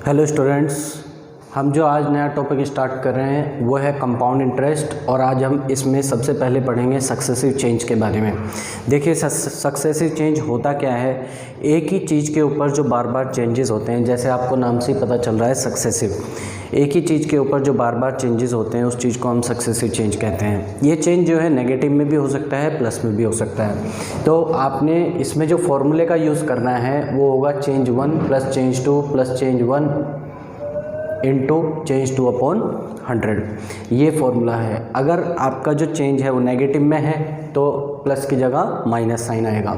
Hello students, हम जो आज नया टॉपिक स्टार्ट कर रहे हैं वो है कंपाउंड इंटरेस्ट। और आज हम इसमें सबसे पहले पढ़ेंगे सक्सेसिव चेंज के बारे में। देखिए सक्सेसिव चेंज होता क्या है, एक ही चीज़ के ऊपर जो बार बार चेंजेस होते हैं, जैसे आपको नाम से ही पता चल रहा है सक्सेसिव, एक ही चीज़ के ऊपर जो बार बार चेंजेस होते हैं उस चीज़ को हम सक्सेसिव चेंज कहते हैं। ये चेंज जो है नेगेटिव में भी हो सकता है, प्लस में भी हो सकता है। तो आपने इसमें जो फॉर्मूले का यूज़ करना है वो होगा change 1 plus change 2 plus change 1 into change 2 upon 100। ये फॉर्मूला है। अगर आपका जो चेंज है वो नेगेटिव में है तो प्लस की जगह माइनस साइन आएगा,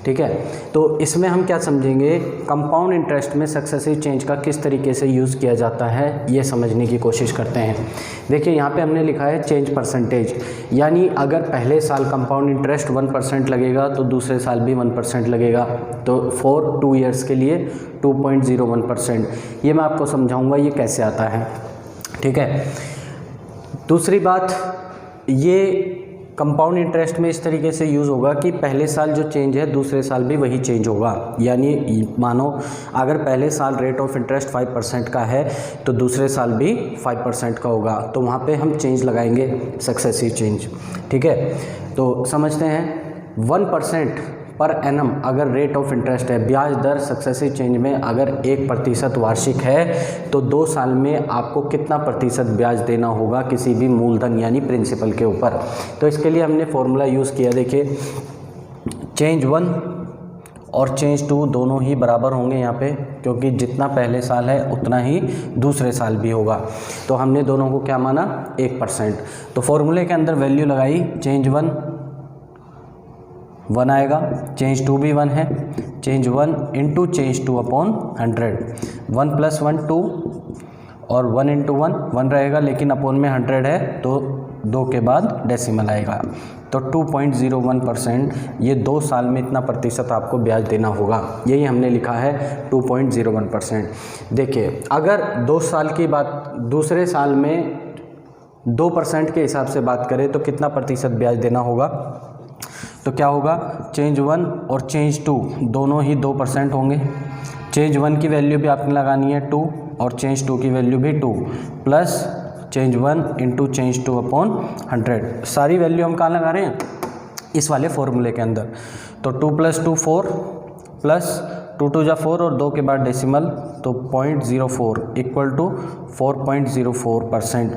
ठीक है। तो इसमें हम क्या समझेंगे, कंपाउंड इंटरेस्ट में सक्सेसिव चेंज का किस तरीके से यूज़ किया जाता है ये समझने की कोशिश करते हैं। देखिए यहाँ पे हमने लिखा है चेंज परसेंटेज, यानी अगर पहले साल कंपाउंड इंटरेस्ट 1% लगेगा तो दूसरे साल भी 1% लगेगा। तो फॉर 2 ईयर्स के लिए 2.01%। ये मैं आपको समझाऊंगा ये कैसे आता है, ठीक है। दूसरी बात, ये कंपाउंड इंटरेस्ट में इस तरीके से यूज़ होगा कि पहले साल जो चेंज है दूसरे साल भी वही चेंज होगा। यानी मानो अगर पहले साल रेट ऑफ इंटरेस्ट 5% का है तो दूसरे साल भी 5% का होगा, तो वहाँ पे हम चेंज लगाएंगे सक्सेसिव चेंज, ठीक है। तो समझते हैं 1% पर एनम अगर रेट ऑफ इंटरेस्ट है, ब्याज दर सक्सेसिव चेंज में अगर 1% वार्षिक है तो 2 साल में आपको कितना प्रतिशत ब्याज देना होगा किसी भी मूलधन यानी प्रिंसिपल के ऊपर। तो इसके लिए हमने फॉर्मूला यूज़ किया। देखिए चेंज 1 और चेंज 2 दोनों ही बराबर होंगे यहाँ पे, क्योंकि जितना पहले साल है उतना ही दूसरे साल भी होगा। तो हमने दोनों को क्या माना, 1%। तो फॉर्मूले के अंदर वैल्यू लगाई, चेंज 1 आएगा, चेंज 2 भी 1 है, change 1 into change 2 upon 100। 1 plus 1 2 और 1 इंटू 1 रहेगा, लेकिन अपॉन में 100 है तो 2 के बाद डेसिमल आएगा। तो 2.01%, ये 2 साल में इतना प्रतिशत आपको ब्याज देना होगा। यही हमने लिखा है 2.01%। देखिए अगर 2 साल की बात, दूसरे साल में 2% के हिसाब से बात करें तो कितना प्रतिशत ब्याज देना होगा, तो क्या होगा, चेंज 1 और चेंज 2 दोनों ही 2% होंगे। चेंज 1 की वैल्यू भी आपने लगानी है 2 और चेंज 2 की वैल्यू भी 2 plus change 1 into change 2 upon 100। सारी वैल्यू हम कहाँ लगा रहे हैं, इस वाले फॉर्मूले के अंदर। तो 2 + 2 4 प्लस 2 2 जा 4 और 2 के बाद डेसिमल, तो 0.04 इक्वल टू 4.04%।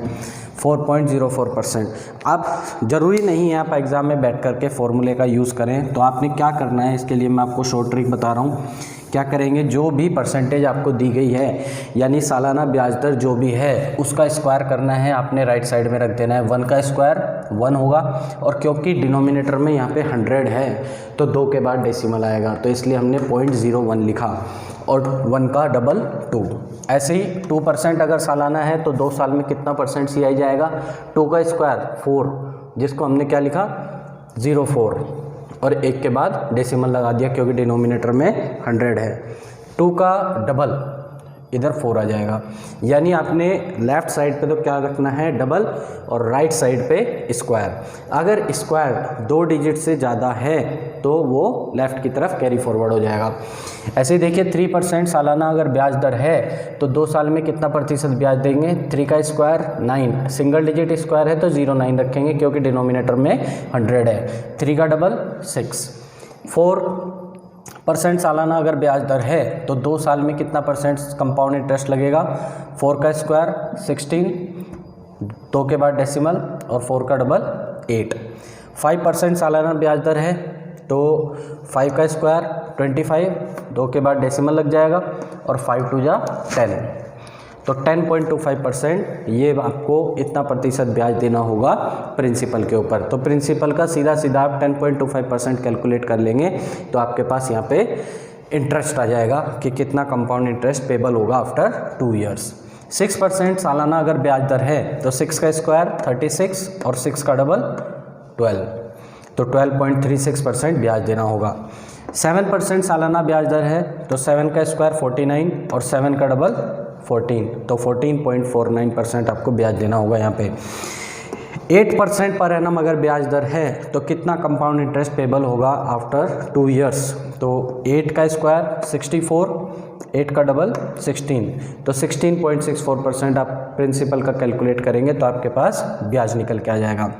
4.04%। अब ज़रूरी नहीं है आप एग्ज़ाम में बैठ करके फॉर्मूले का यूज़ करें, तो आपने क्या करना है इसके लिए मैं आपको शॉर्ट ट्रिक बता रहा हूँ। क्या करेंगे, जो भी परसेंटेज आपको दी गई है यानी सालाना ब्याज दर जो भी है उसका स्क्वायर करना है, आपने राइट साइड में रख देना है। 1 का स्क्वायर 1 होगा, और क्योंकि डिनोमिनेटर में यहाँ पे 100 है तो 2 के बाद डेसिमल आएगा, तो इसलिए हमने 0.01 लिखा, और 1 का डबल 2। ऐसे ही 2% अगर सालाना है तो 2 साल में कितना परसेंट CI जाएगा, 2 का स्क्वायर 4, जिसको हमने क्या लिखा 0.4, और 1 के बाद डेसिमल लगा दिया क्योंकि डिनोमिनेटर में 100 है। 2 का डबल इधर 4 आ जाएगा, यानी आपने लेफ़्ट साइड पे तो क्या रखना है डबल, और राइट साइड पे स्क्वायर। अगर स्क्वायर 2 डिजिट से ज़्यादा है तो वो लेफ़्ट की तरफ कैरी फॉरवर्ड हो जाएगा। ऐसे ही देखिए 3% सालाना अगर ब्याज दर है तो 2 साल में कितना प्रतिशत ब्याज देंगे, 3 का स्क्वायर 9, सिंगल डिजिट स्क्वायर है तो 0.9 रखेंगे क्योंकि डिनोमिनेटर में 100 है। 3 का डबल 6। 4% सालाना अगर ब्याज दर है तो 2 साल में कितना परसेंट कंपाउंड इंटरेस्ट लगेगा, 4 का स्क्वायर 16, 2 के बाद डेसिमल, और 4 का डबल 8। 5% सालाना ब्याज दर है तो 5 का स्क्वायर 25, 2 के बाद डेसिमल लग जाएगा, और 5 2 जा 10, तो 10.25% ये आपको इतना प्रतिशत ब्याज देना होगा प्रिंसिपल के ऊपर। तो प्रिंसिपल का सीधा सीधा आप 10.25% कैलकुलेट कर लेंगे तो आपके पास यहाँ पे इंटरेस्ट आ जाएगा कि कितना कंपाउंड इंटरेस्ट पेबल होगा आफ्टर 2 ईयर्स। 6% सालाना अगर ब्याज दर है तो 6 का स्क्वायर 36 और 6 का डबल 12, तो 12.36% ब्याज देना होगा। 7% सालाना ब्याज दर है तो 7 का स्क्वायर 49 और 7 का डबल 14, तो 14.49% आपको ब्याज देना होगा यहाँ पे। 8% पर एनम अगर ब्याज दर है तो कितना कंपाउंड इंटरेस्ट पेबल होगा आफ्टर 2 ईयर्स, तो 8 का स्क्वायर 64, 8 का डबल 16, तो 16.64% आप प्रिंसिपल का कैलकुलेट करेंगे तो आपके पास ब्याज निकल के आ जाएगा।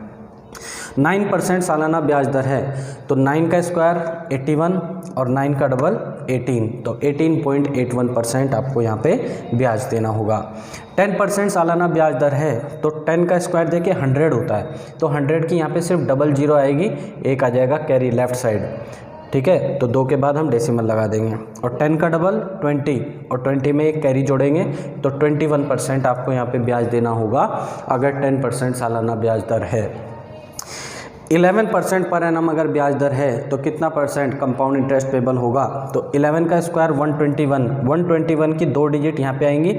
9% सालाना ब्याज दर है, तो 9 का स्क्वायर 81 और 9 का डबल 18, तो 18.81% आपको यहाँ पे ब्याज देना होगा। 10% सालाना ब्याज दर है, तो 10 का स्क्वायर देखिए 100 होता है, तो 100 की यहाँ पे सिर्फ डबल जीरो आएगी, एक आ जाएगा कैरी लेफ्ट साइड, ठीक है, तो 2 के बाद हम डेसिमल लगा देंगे। और 10 का डबल 20 और 20 में एक कैरी जोड़ेंगे, तो 21% आपको यहाँ पे ब्याज देना होगा अगर 10% सालाना ब्याज दर है। 11% पर एनम अगर ब्याज दर है तो कितना परसेंट कंपाउंड इंटरेस्ट पेबल होगा, तो 11 का स्क्वायर 121 की 2 डिजिट यहाँ पे आएंगी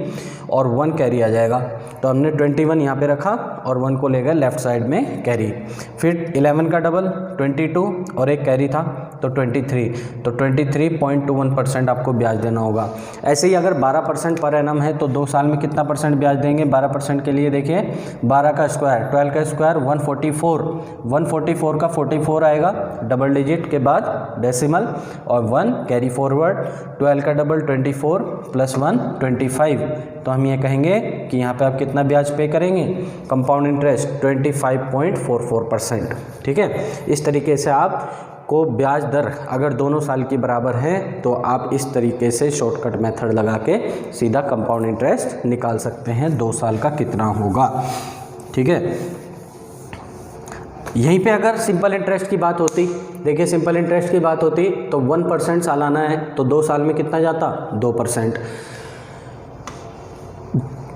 और 1 कैरी आ जाएगा, तो हमने 21 यहाँ पे रखा और 1 को ले गए लेफ्ट साइड में कैरी। फिर 11 का डबल 22 और एक कैरी था तो 23, तो 23.21% आपको ब्याज देना होगा। ऐसे ही अगर 12% पर एनम है तो 2 साल में कितना परसेंट ब्याज देंगे 12% के लिए, देखिए 12 का स्क्वायर 12 का स्क्वायर 144 का 44 आएगा डबल डिजिट के बाद डेसिमल और 1 कैरी फॉरवर्ड, 12 का डबल 24 प्लस 1 25, तो हम ये कहेंगे कि यहाँ पे आप कितना ब्याज पे करेंगे कंपाउंड इंटरेस्ट 25.44%, ठीक है। इस तरीके से आप को ब्याज दर अगर दोनों साल की बराबर है तो आप इस तरीके से शॉर्टकट मेथड लगा के सीधा कंपाउंड इंटरेस्ट निकाल सकते हैं 2 साल का कितना होगा, ठीक है। यहीं पे अगर सिंपल इंटरेस्ट की बात होती, देखिए सिंपल इंटरेस्ट की बात होती तो 1% सालाना है तो 2 साल में कितना जाता 2%,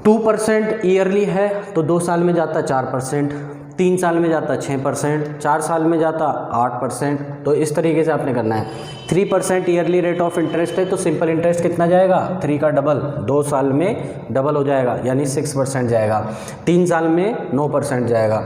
2% ईयरली है तो 2 साल में जाता 4%, 3 साल में जाता 6%, 4 साल में जाता 8%, तो इस तरीके से आपने करना है। 3% ईयरली रेट ऑफ इंटरेस्ट है तो सिंपल इंटरेस्ट कितना जाएगा 3 का डबल, 2 साल में डबल हो जाएगा यानी 6% जाएगा, 3 साल में 9% जाएगा,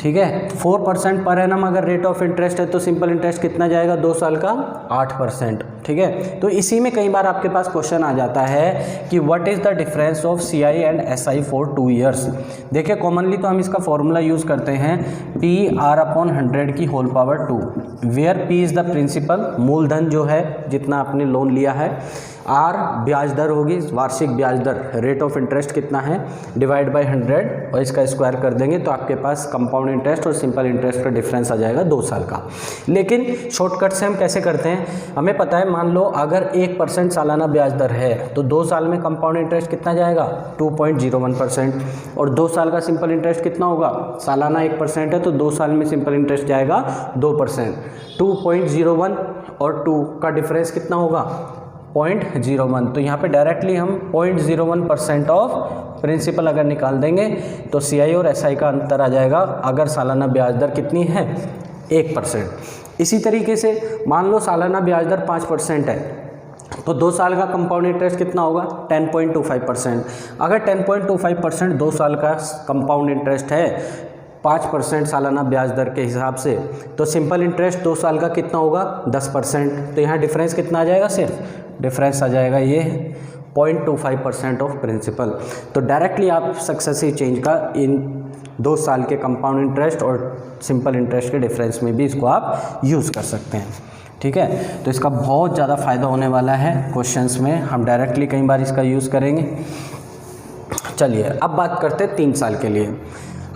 ठीक है। 4% पर एनम अगर रेट ऑफ इंटरेस्ट है तो सिंपल इंटरेस्ट कितना जाएगा 2 साल का 8%, ठीक है। तो इसी में कई बार आपके पास क्वेश्चन आ जाता है कि what is the difference of CI and SI for 2 years. देखिए कॉमनली तो हम इसका फॉर्मूला यूज़ करते हैं PR/100 की whole power 2, where P is the principal मूलधन जो है जितना आपने लोन लिया है, R ब्याज दर होगी वार्षिक ब्याज दर, रेट ऑफ इंटरेस्ट कितना है डिवाइड बाय 100 और इसका स्क्वायर कर देंगे तो आपके पास कंपाउंड इंटरेस्ट और सिंपल इंटरेस्ट का डिफरेंस आ जाएगा 2 साल का। लेकिन शॉर्टकट से हम कैसे करते हैं, हमें पता है मान लो अगर 1% सालाना ब्याज दर है तो 2 साल में कंपाउंड इंटरेस्ट कितना जाएगा 2.01%, और 2 साल का सिंपल इंटरेस्ट कितना होगा, सालाना 1% है तो 2 साल में सिंपल इंटरेस्ट जाएगा 2%, 2.01 और 2 का डिफरेंस कितना होगा 0.01, तो यहाँ पे डायरेक्टली हम 0.01% ऑफ प्रिंसिपल अगर निकाल देंगे तो CI और SI का अंतर आ जाएगा अगर सालाना ब्याज दर कितनी है 1%। इसी तरीके से मान लो सालाना ब्याज दर 5% है तो 2 साल का कंपाउंड इंटरेस्ट कितना होगा 10.25%। अगर 10.25% 2 साल का कंपाउंड इंटरेस्ट है 5% सालाना ब्याज दर के हिसाब से, तो सिंपल इंटरेस्ट 2 साल का कितना होगा 10%, तो यहाँ डिफरेंस कितना आ जाएगा, सिर्फ डिफरेंस आ जाएगा ये 0.25% ऑफ प्रिंसिपल। तो डायरेक्टली आप सक्सेसिव चेंज का इन 2 साल के कंपाउंड इंटरेस्ट और सिंपल इंटरेस्ट के डिफरेंस में भी इसको आप यूज़ कर सकते हैं, ठीक है। तो इसका बहुत ज़्यादा फ़ायदा होने वाला है क्वेश्चंस में, हम डायरेक्टली कई बार इसका यूज़ करेंगे। चलिए अब बात करते हैं 3 साल के लिए।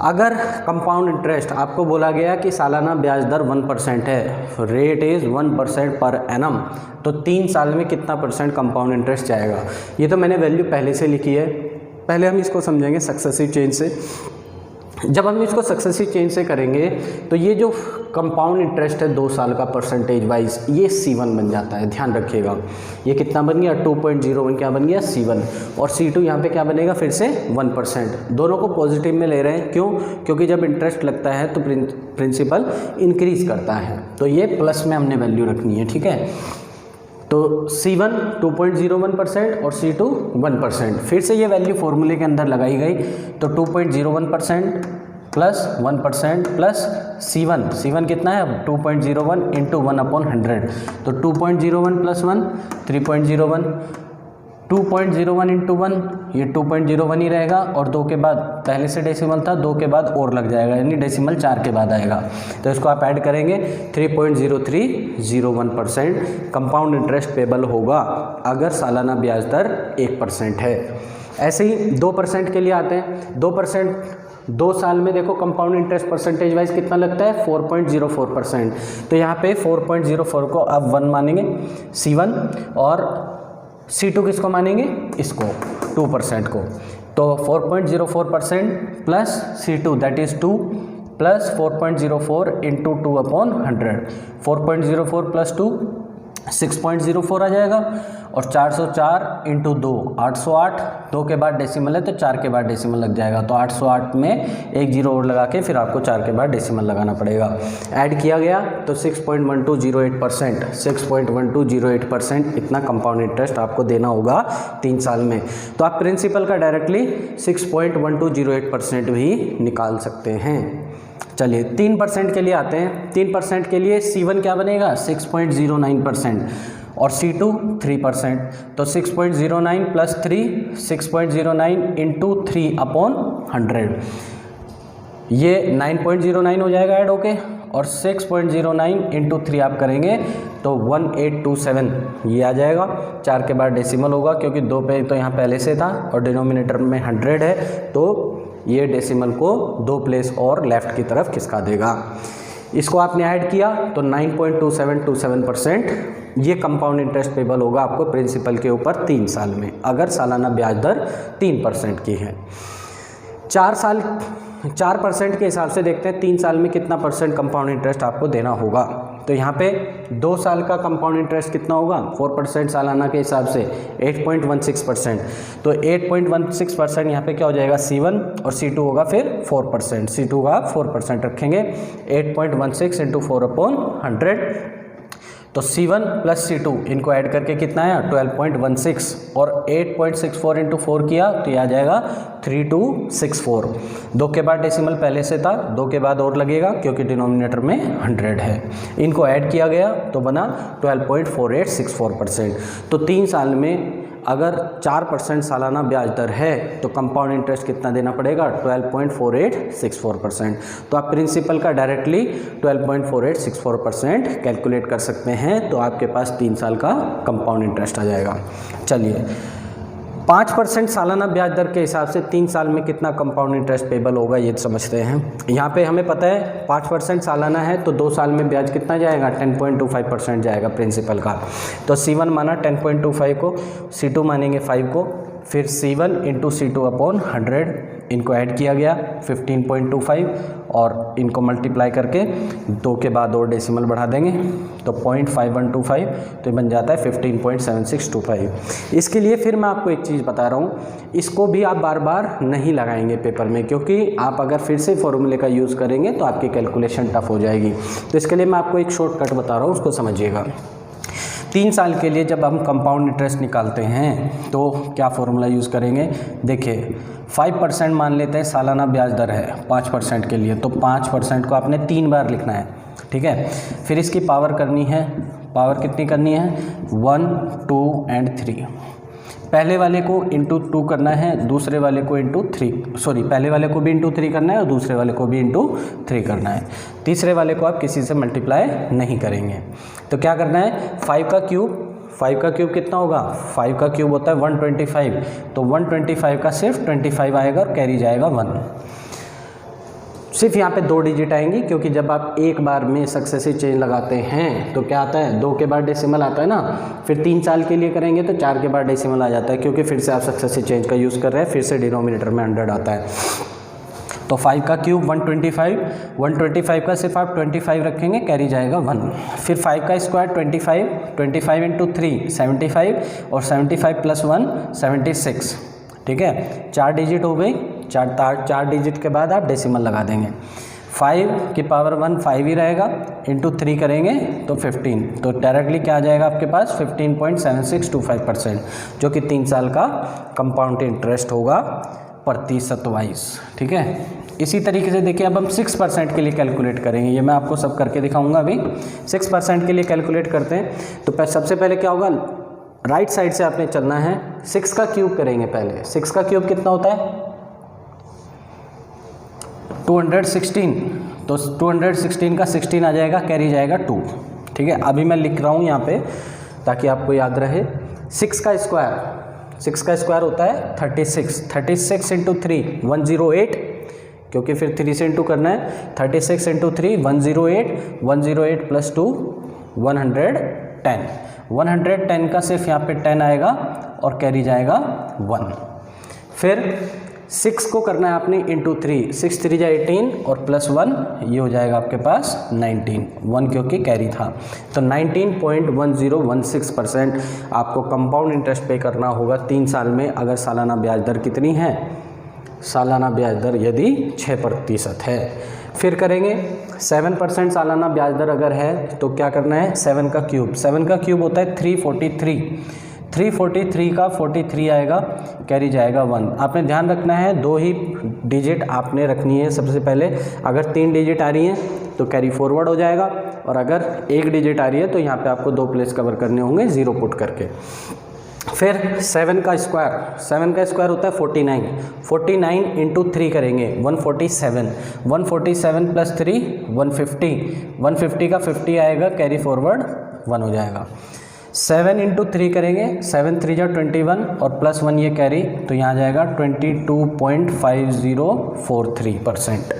अगर कंपाउंड इंटरेस्ट आपको बोला गया कि सालाना ब्याज दर 1% है, रेट इज़ 1% पर एनम, तो 3 साल में कितना परसेंट कंपाउंड इंटरेस्ट जाएगा। ये तो मैंने वैल्यू पहले से लिखी है, पहले हम इसको समझेंगे सक्सेसिव चेंज से। जब हम इसको सक्सेसिव चेंज से करेंगे तो ये जो कंपाउंड इंटरेस्ट है 2 साल का परसेंटेज वाइज ये C1 बन जाता है, ध्यान रखिएगा। ये कितना बन गया 2.01 क्या बन गया C1, और C2 यहाँ पे क्या बनेगा फिर से 1%। दोनों को पॉजिटिव में ले रहे हैं, क्यों, क्योंकि जब इंटरेस्ट लगता है तो प्रिंसिपल इंक्रीज करता है, तो ये प्लस में हमने वैल्यू रखनी है, ठीक है। तो C1 2.01% और C2 1%। फिर से ये वैल्यू फॉर्मूले के अंदर लगाई गई, तो 2.01% प्लस 1% प्लस C1 कितना है अब 2.01 इंटू 1/100, तो 2.01 प्लस 1 3.01, 2.01 इंटू 1, ये 2.01 ही रहेगा, और 2 के बाद पहले से डेसिमल था, 2 के बाद और लग जाएगा, यानी डेसिमल 4 के बाद आएगा, तो इसको आप ऐड करेंगे 3.0301% कंपाउंड इंटरेस्ट पेबल होगा अगर सालाना ब्याज दर 1% है। ऐसे ही 2% के लिए आते हैं। 2% 2 साल में देखो कंपाउंड इंटरेस्ट परसेंटेज वाइज कितना लगता है, 4.04%। तो यहाँ पे 4.04 को आप 1 मानेंगे C1, और C2 किसको मानेंगे, इसको 2% को। तो 4.04% plus C2 that is 2 plus 4.04 into 2/100, 4.04 plus 2 6.04 आ जाएगा, और 404 इंटू 2 808, 2 के बाद डेसिमल है तो 4 के बाद डेसिमल लग जाएगा, तो 808 में एक जीरो और लगा के फिर आपको 4 के बाद डेसिमल लगाना पड़ेगा। ऐड किया गया तो 6.1208%, 6.1208% इतना कंपाउंड इंटरेस्ट आपको देना होगा 3 साल में। तो आप प्रिंसिपल का डायरेक्टली 6.1208% भी निकाल सकते हैं। चलिए 3% के लिए आते हैं। 3% के लिए C1 क्या बनेगा, 6.09%, और C2 3%, तो 6.09 प्लस 3, 6.09 इंटू 3/100, ये 9.09 हो जाएगा ऐड होके, और 6.09 इंटू 3 आप करेंगे तो 1827 ये आ जाएगा। 4 के बाद डेसिमल होगा क्योंकि 2 पे तो यहाँ पहले से था और डिनोमिनेटर में 100 है, तो ये डेसिमल को 2 प्लेस और लेफ़्ट की तरफ खिसका देगा। इसको आपने ऐड किया तो 9.2727% ये कंपाउंड इंटरेस्ट पेबल होगा आपको प्रिंसिपल के ऊपर 3 साल में, अगर सालाना ब्याज दर 3% की है। 4% के हिसाब से देखते हैं 3 साल में कितना परसेंट कंपाउंड इंटरेस्ट आपको देना होगा। तो यहाँ पे 2 साल का कंपाउंड इंटरेस्ट कितना होगा, 4% सालाना के हिसाब से 8.16%, तो 8.16% यहाँ पे क्या हो जाएगा C1, और C2 होगा फिर 4%, C2 का 4% रखेंगे, 8.16 इंटू 4/100, तो C1 प्लस C2 इनको ऐड करके कितना आया 12.16, और 8.64 इंटू 4 किया तो ये आ जाएगा 3264। 2 के बाद डेसिमल पहले से था, 2 के बाद और लगेगा क्योंकि डिनोमिनेटर में 100 है। इनको ऐड किया गया तो बना 12.4864%। तो 3 साल में अगर 4% सालाना ब्याज दर है तो कंपाउंड इंटरेस्ट कितना देना पड़ेगा, 12.4864%। तो आप प्रिंसिपल का डायरेक्टली 12.4864% कैलकुलेट कर सकते हैं, तो आपके पास 3 साल का कंपाउंड इंटरेस्ट आ जाएगा। चलिए 5% सालाना ब्याज दर के हिसाब से 3 साल में कितना कंपाउंड इंटरेस्ट पेबल होगा ये समझते हैं। यहाँ पे हमें पता है 5% सालाना है तो 2 साल में ब्याज कितना जाएगा, 10.25% जाएगा प्रिंसिपल का। तो C1 माना 10.25 को, C2 मानेंगे 5 को, फिर C1 इंटू C2/100 इनको ऐड किया गया 15.25, और इनको मल्टीप्लाई करके 2 के बाद और डेसिमल बढ़ा देंगे तो 0.5125, तो ये बन जाता है 15.7625। इसके लिए फिर मैं आपको एक चीज़ बता रहा हूँ, इसको भी आप बार बार नहीं लगाएंगे पेपर में, क्योंकि आप अगर फिर से फॉर्मूले का यूज़ करेंगे तो आपकी कैलकुलेशन टफ हो जाएगी। तो इसके लिए मैं आपको एक शॉर्टकट बता रहा हूँ, उसको समझिएगा। 3 साल के लिए जब हम कंपाउंड इंटरेस्ट निकालते हैं तो क्या फॉर्मूला यूज़ करेंगे, देखिए 5% मान लेते हैं सालाना ब्याज दर है 5% के लिए, तो 5% को आपने 3 बार लिखना है, ठीक है। फिर इसकी पावर करनी है, पावर कितनी करनी है, 1, 2 एंड 3। पहले वाले को इंटू 2 करना है, दूसरे वाले को इंटू 3, सॉरी पहले वाले को भी इंटू 3 करना है और दूसरे वाले को भी इंटू 3 करना है। तीसरे वाले को आप किसी से मल्टीप्लाई नहीं करेंगे। तो क्या करना है, 5 का क्यूब कितना होगा, 5 का क्यूब होता है 125, तो 125 का सिर्फ 25 आएगा और कैरी जाएगा 1। सिर्फ यहाँ पे 2 डिजिट आएंगी, क्योंकि जब आप एक बार में सक्सेसिव चेंज लगाते हैं तो क्या आता है, 2 के बाद डेसिमल आता है ना। फिर 3 साल के लिए करेंगे तो 4 के बाद डेसिमल आ जाता है, क्योंकि फिर से आप सक्सेसिव चेंज का यूज़ कर रहे हैं, फिर से डिनोमिनेटर में 100 आता है। तो 5 का क्यूब 125 का सिर्फ आप 25 रखेंगे, कैरी जाएगा 1। फिर 5 का स्क्वायर 25 इंटू 3 75, और 75 प्लस 1 76, ठीक है। 4 डिजिट हो गई, 4 डिजिट के बाद आप डेसिमल लगा देंगे। 5 की पावर 1 5 ही रहेगा, इंटू 3 करेंगे तो 15, तो डायरेक्टली क्या आ जाएगा आपके पास 15.7625%, जो कि 3 साल का कंपाउंड इंटरेस्ट होगा प्रतिशत वाइज, ठीक है। इसी तरीके से देखिए अब हम 6% के लिए कैलकुलेट करेंगे, ये मैं आपको सब करके दिखाऊंगा। अभी 6% के लिए कैलकुलेट करते हैं तो सबसे पहले क्या होगा, राइट साइड से आपने चलना है। 6 का क्यूब करेंगे पहले। 6 का क्यूब कितना होता है? 216। तो 216 का 16 आ जाएगा, कैरी जाएगा 2। ठीक है, अभी मैं लिख रहा हूँ यहाँ पे ताकि आपको याद रहे। 6 का स्क्वायर होता है 36। 36 इंटू 3 108, क्योंकि फिर 3 से इंटू करना है। 36 इंटू 3 108, 108 प्लस 2 110। 110 का सिर्फ यहाँ पे 10 आएगा और कैरी जाएगा 1। फिर 6 को करना है आपने इंटू 3। 6 3 जा 18 और प्लस 1 ये हो जाएगा आपके पास 19। 1 क्योंकि कैरी था। तो 19.1016% आपको कंपाउंड इंटरेस्ट पे करना होगा 3 साल में। अगर सालाना ब्याज दर कितनी है? सालाना ब्याज दर यदि 6% है। फिर करेंगे 7% सालाना ब्याज दर अगर है तो क्या करना है? 7 का क्यूब। 7 का क्यूब होता है 343। 343 का 43 आएगा, कैरी जाएगा 1। आपने ध्यान रखना है 2 ही डिजिट आपने रखनी है सबसे पहले। अगर 3 डिजिट आ रही हैं तो कैरी फॉरवर्ड हो जाएगा, और अगर 1 डिजिट आ रही है तो यहाँ पे आपको 2 प्लेस कवर करने होंगे 0 पुट करके। फिर 7 का स्क्वायर होता है 49। 49 इंटू 3 करेंगे 147। 147 प्लस 3 150। 150 का 50 आएगा, कैरी फॉरवर्ड 1 हो जाएगा। 7 इंटू 3 करेंगे, 7 3 जा 21 और प्लस 1 ये कैरी, तो यहाँ जाएगा 22.5043%।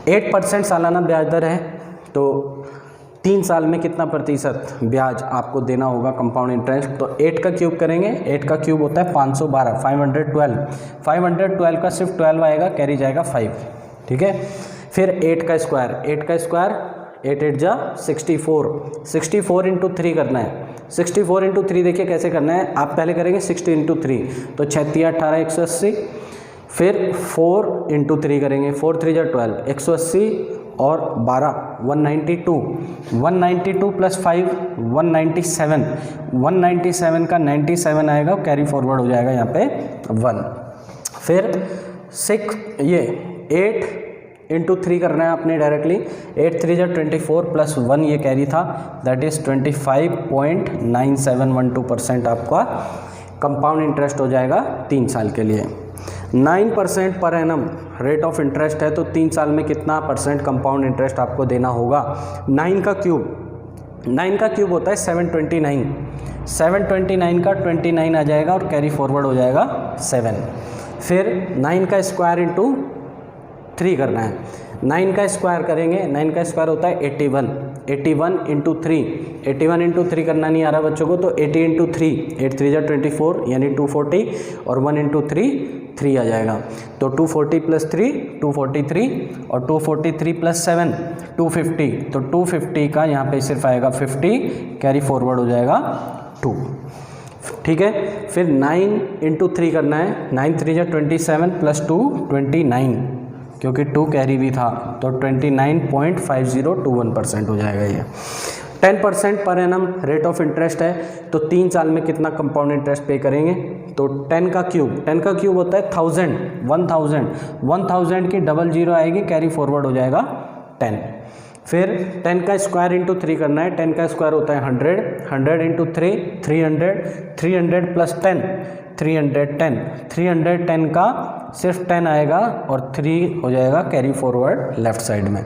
8% सालाना ब्याज दर है, तो 3 साल में कितना प्रतिशत ब्याज आपको देना होगा कंपाउंड इंटरेस्ट? तो 8 का क्यूब करेंगे। 8 का क्यूब होता है 512, 512। 512 का सिर्फ 12 आएगा, कैरी जाएगा 5। ठीक है, फिर 8 का स्क्वायर। 8 8 जा 64। 64 इंटू 3 करना है। 64 इंटू 3 देखिए कैसे करना है। आप पहले करेंगे 60 इंटू 3, तो 36 18 180। फिर 4 इंटू 3 करेंगे, 4 3 जा 12 180 और 12 192। 192 प्लस 5 197। 197 का 97 आएगा, कैरी फॉरवर्ड हो जाएगा यहाँ पे 1। फिर 8 इंटू 3 करना है आपने डायरेक्टली। 8 3 जा 24 प्लस 1 ये कैरी था, दैट इज़ 25.9712% आपका कंपाउंड इंटरेस्ट हो जाएगा 3 साल के लिए। 9% per annum rate of interest है, तो 3 साल में कितना % कंपाउंड इंटरेस्ट आपको देना होगा? 9 का क्यूब होता है 729। 729 का 29 आ जाएगा और कैरी फॉरवर्ड हो जाएगा 7। फिर 9 का स्क्वायर इंटू 3 करना है। 9 का स्क्वायर करेंगे, 9 का स्क्वायर होता है 81। 81 इंटू 3, 81 इंटू 3 करना नहीं आ रहा बच्चों को, तो 80 इंटू 3, 8 3 जा 24 यानी 240 और 1 इंटू 3 आ जाएगा। तो 240 प्लस 3 243 और 243 प्लस 7 250। तो 250 का यहाँ पे सिर्फ आएगा 50, कैरी फॉरवर्ड हो जाएगा 2। ठीक है, फिर 9 इंटू 3 करना है। 9 3 जा 27 प्लस 2 29, क्योंकि 2 कैरी भी था, तो 29.5021% हो जाएगा ये। 10% per annum rate of interest है, तो 3 साल में कितना कंपाउंड इंटरेस्ट पे करेंगे? तो 10 का क्यूब होता है 1000। 1000 की 00 आएगी, कैरी फॉरवर्ड हो जाएगा 10। फिर 10 का स्क्वायर इंटू 3 करना है। 10 का स्क्वायर होता है 100। 100 इंटू 3 300। 300 प्लस 10 310। 310 का सिर्फ 10 आएगा और 3 हो जाएगा, कैरी फॉरवर्ड लेफ्ट साइड में।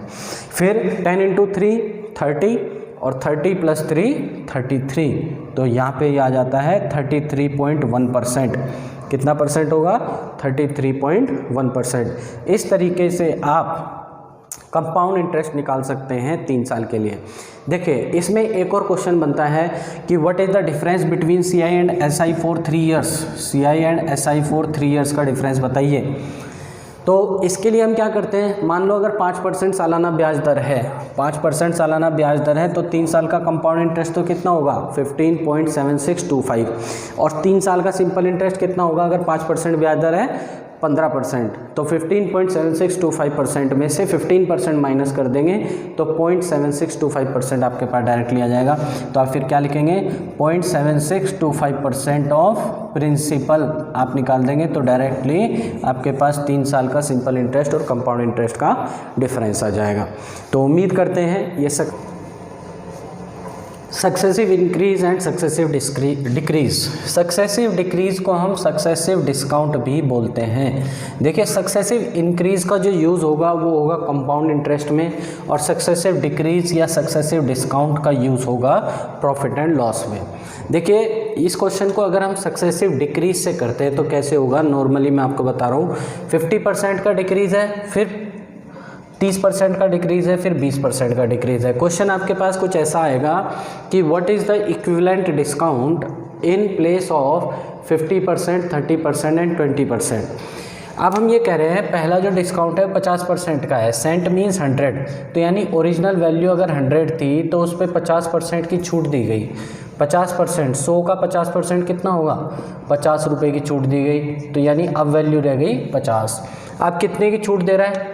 फिर 10 इंटू 3 30 और 30 प्लस 3 33, तो यहाँ पे ये आ जाता है 33.1%। कितना परसेंट होगा? 33.1%। इस तरीके से आप कंपाउंड इंटरेस्ट निकाल सकते हैं 3 साल के लिए। देखिए, इसमें एक और क्वेश्चन बनता है कि what is the difference between CI and SI for 3 years. CI and SI for 3 years का डिफरेंस बताइए। तो इसके लिए हम क्या करते हैं, मान लो अगर 5% सालाना ब्याज दर है, 5% सालाना ब्याज दर है, तो 3 साल का कंपाउंड इंटरेस्ट तो कितना होगा? 15.7625। और 3 साल का सिंपल इंटरेस्ट कितना होगा अगर 5% ब्याज दर है? 15%। तो 15.7625% में से 15% माइनस कर देंगे तो 0.7625% आपके पास डायरेक्टली आ जाएगा। तो आप फिर क्या लिखेंगे? 0.7625% ऑफ प्रिंसिपल आप निकाल देंगे, तो डायरेक्टली आपके पास 3 साल का सिंपल इंटरेस्ट और कंपाउंड इंटरेस्ट का डिफरेंस आ जाएगा। तो उम्मीद करते हैं ये successive increase and successive decrease. Successive decrease को हम सक्सेसिव डिस्काउंट भी बोलते हैं। देखिए सक्सेसिव इंक्रीज का जो यूज़ होगा वो होगा कंपाउंड इंटरेस्ट में, और सक्सेसिव डिक्रीज या सक्सेसिव डिस्काउंट का यूज़ होगा प्रॉफिट एंड लॉस में। देखिए इस क्वेश्चन को अगर हम सक्सेसिव डिक्रीज से करते हैं तो कैसे होगा। नॉर्मली मैं आपको बता रहा हूँ 50% का डिक्रीज़ है, फिर 30% का डिक्रीज़ है, फिर 20% का डिक्रीज़ है। क्वेश्चन आपके पास कुछ ऐसा आएगा कि what is the equivalent discount in place of 50%, 30% and 20%। अब हम ये कह रहे हैं पहला जो डिस्काउंट है 50% का है, सेंट मीन्स 100, तो यानी ओरिजिनल वैल्यू अगर 100 थी तो उस पर 50% की छूट दी गई। 50%, 100 का 50% कितना होगा, 50 रुपये की छूट दी गई, तो यानी अब वैल्यू रह गई 50। अब कितने की छूट दे रहा है,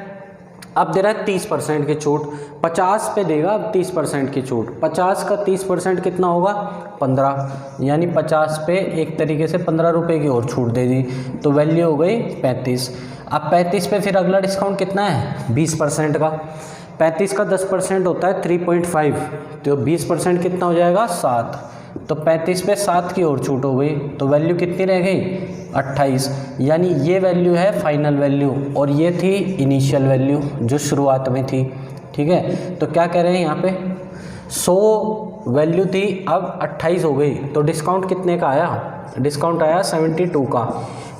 अब दे रहा है 30% की छूट। 50 पे देगा अब 30% की छूट। 50 का 30% कितना होगा, 15, यानी 50 पे एक तरीके से 15 रुपये की और छूट दे दी, तो वैल्यू हो गई 35। अब 35 पे फिर अगला डिस्काउंट कितना है, 20% का। 35 का 10% होता है 3.5, तो 20% कितना हो जाएगा, 7। तो 35 पे 7 की और छूट हो गई, तो वैल्यू कितनी रह गई, 28। यानी ये वैल्यू है फाइनल वैल्यू और ये थी इनिशियल वैल्यू जो शुरुआत में थी। ठीक है, तो क्या कह रहे हैं यहाँ पे 100 वैल्यू थी, अब 28 हो गई, तो डिस्काउंट कितने का आया, डिस्काउंट आया 72 का।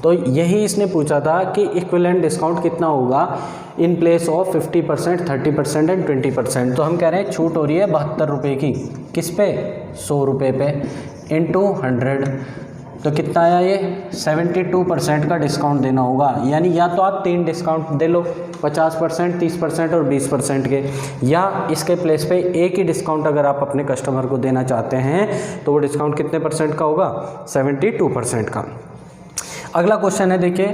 तो यही इसने पूछा था कि इक्विवेलेंट डिस्काउंट कितना होगा इन प्लेस ऑफ 50%, 30% एंड 20%। तो हम कह रहे हैं छूट हो रही है 72 रुपये की, किस पे, 100 रुपये पे, इंटू 100, तो कितना आया ये 72% का डिस्काउंट देना होगा। यानी या तो आप 3 डिस्काउंट दे लो, 50%, 30% और 20% के, या इसके प्लेस पे एक ही डिस्काउंट अगर आप अपने कस्टमर को देना चाहते हैं तो वो डिस्काउंट कितने परसेंट का होगा, 72% का। अगला क्वेश्चन है, देखिए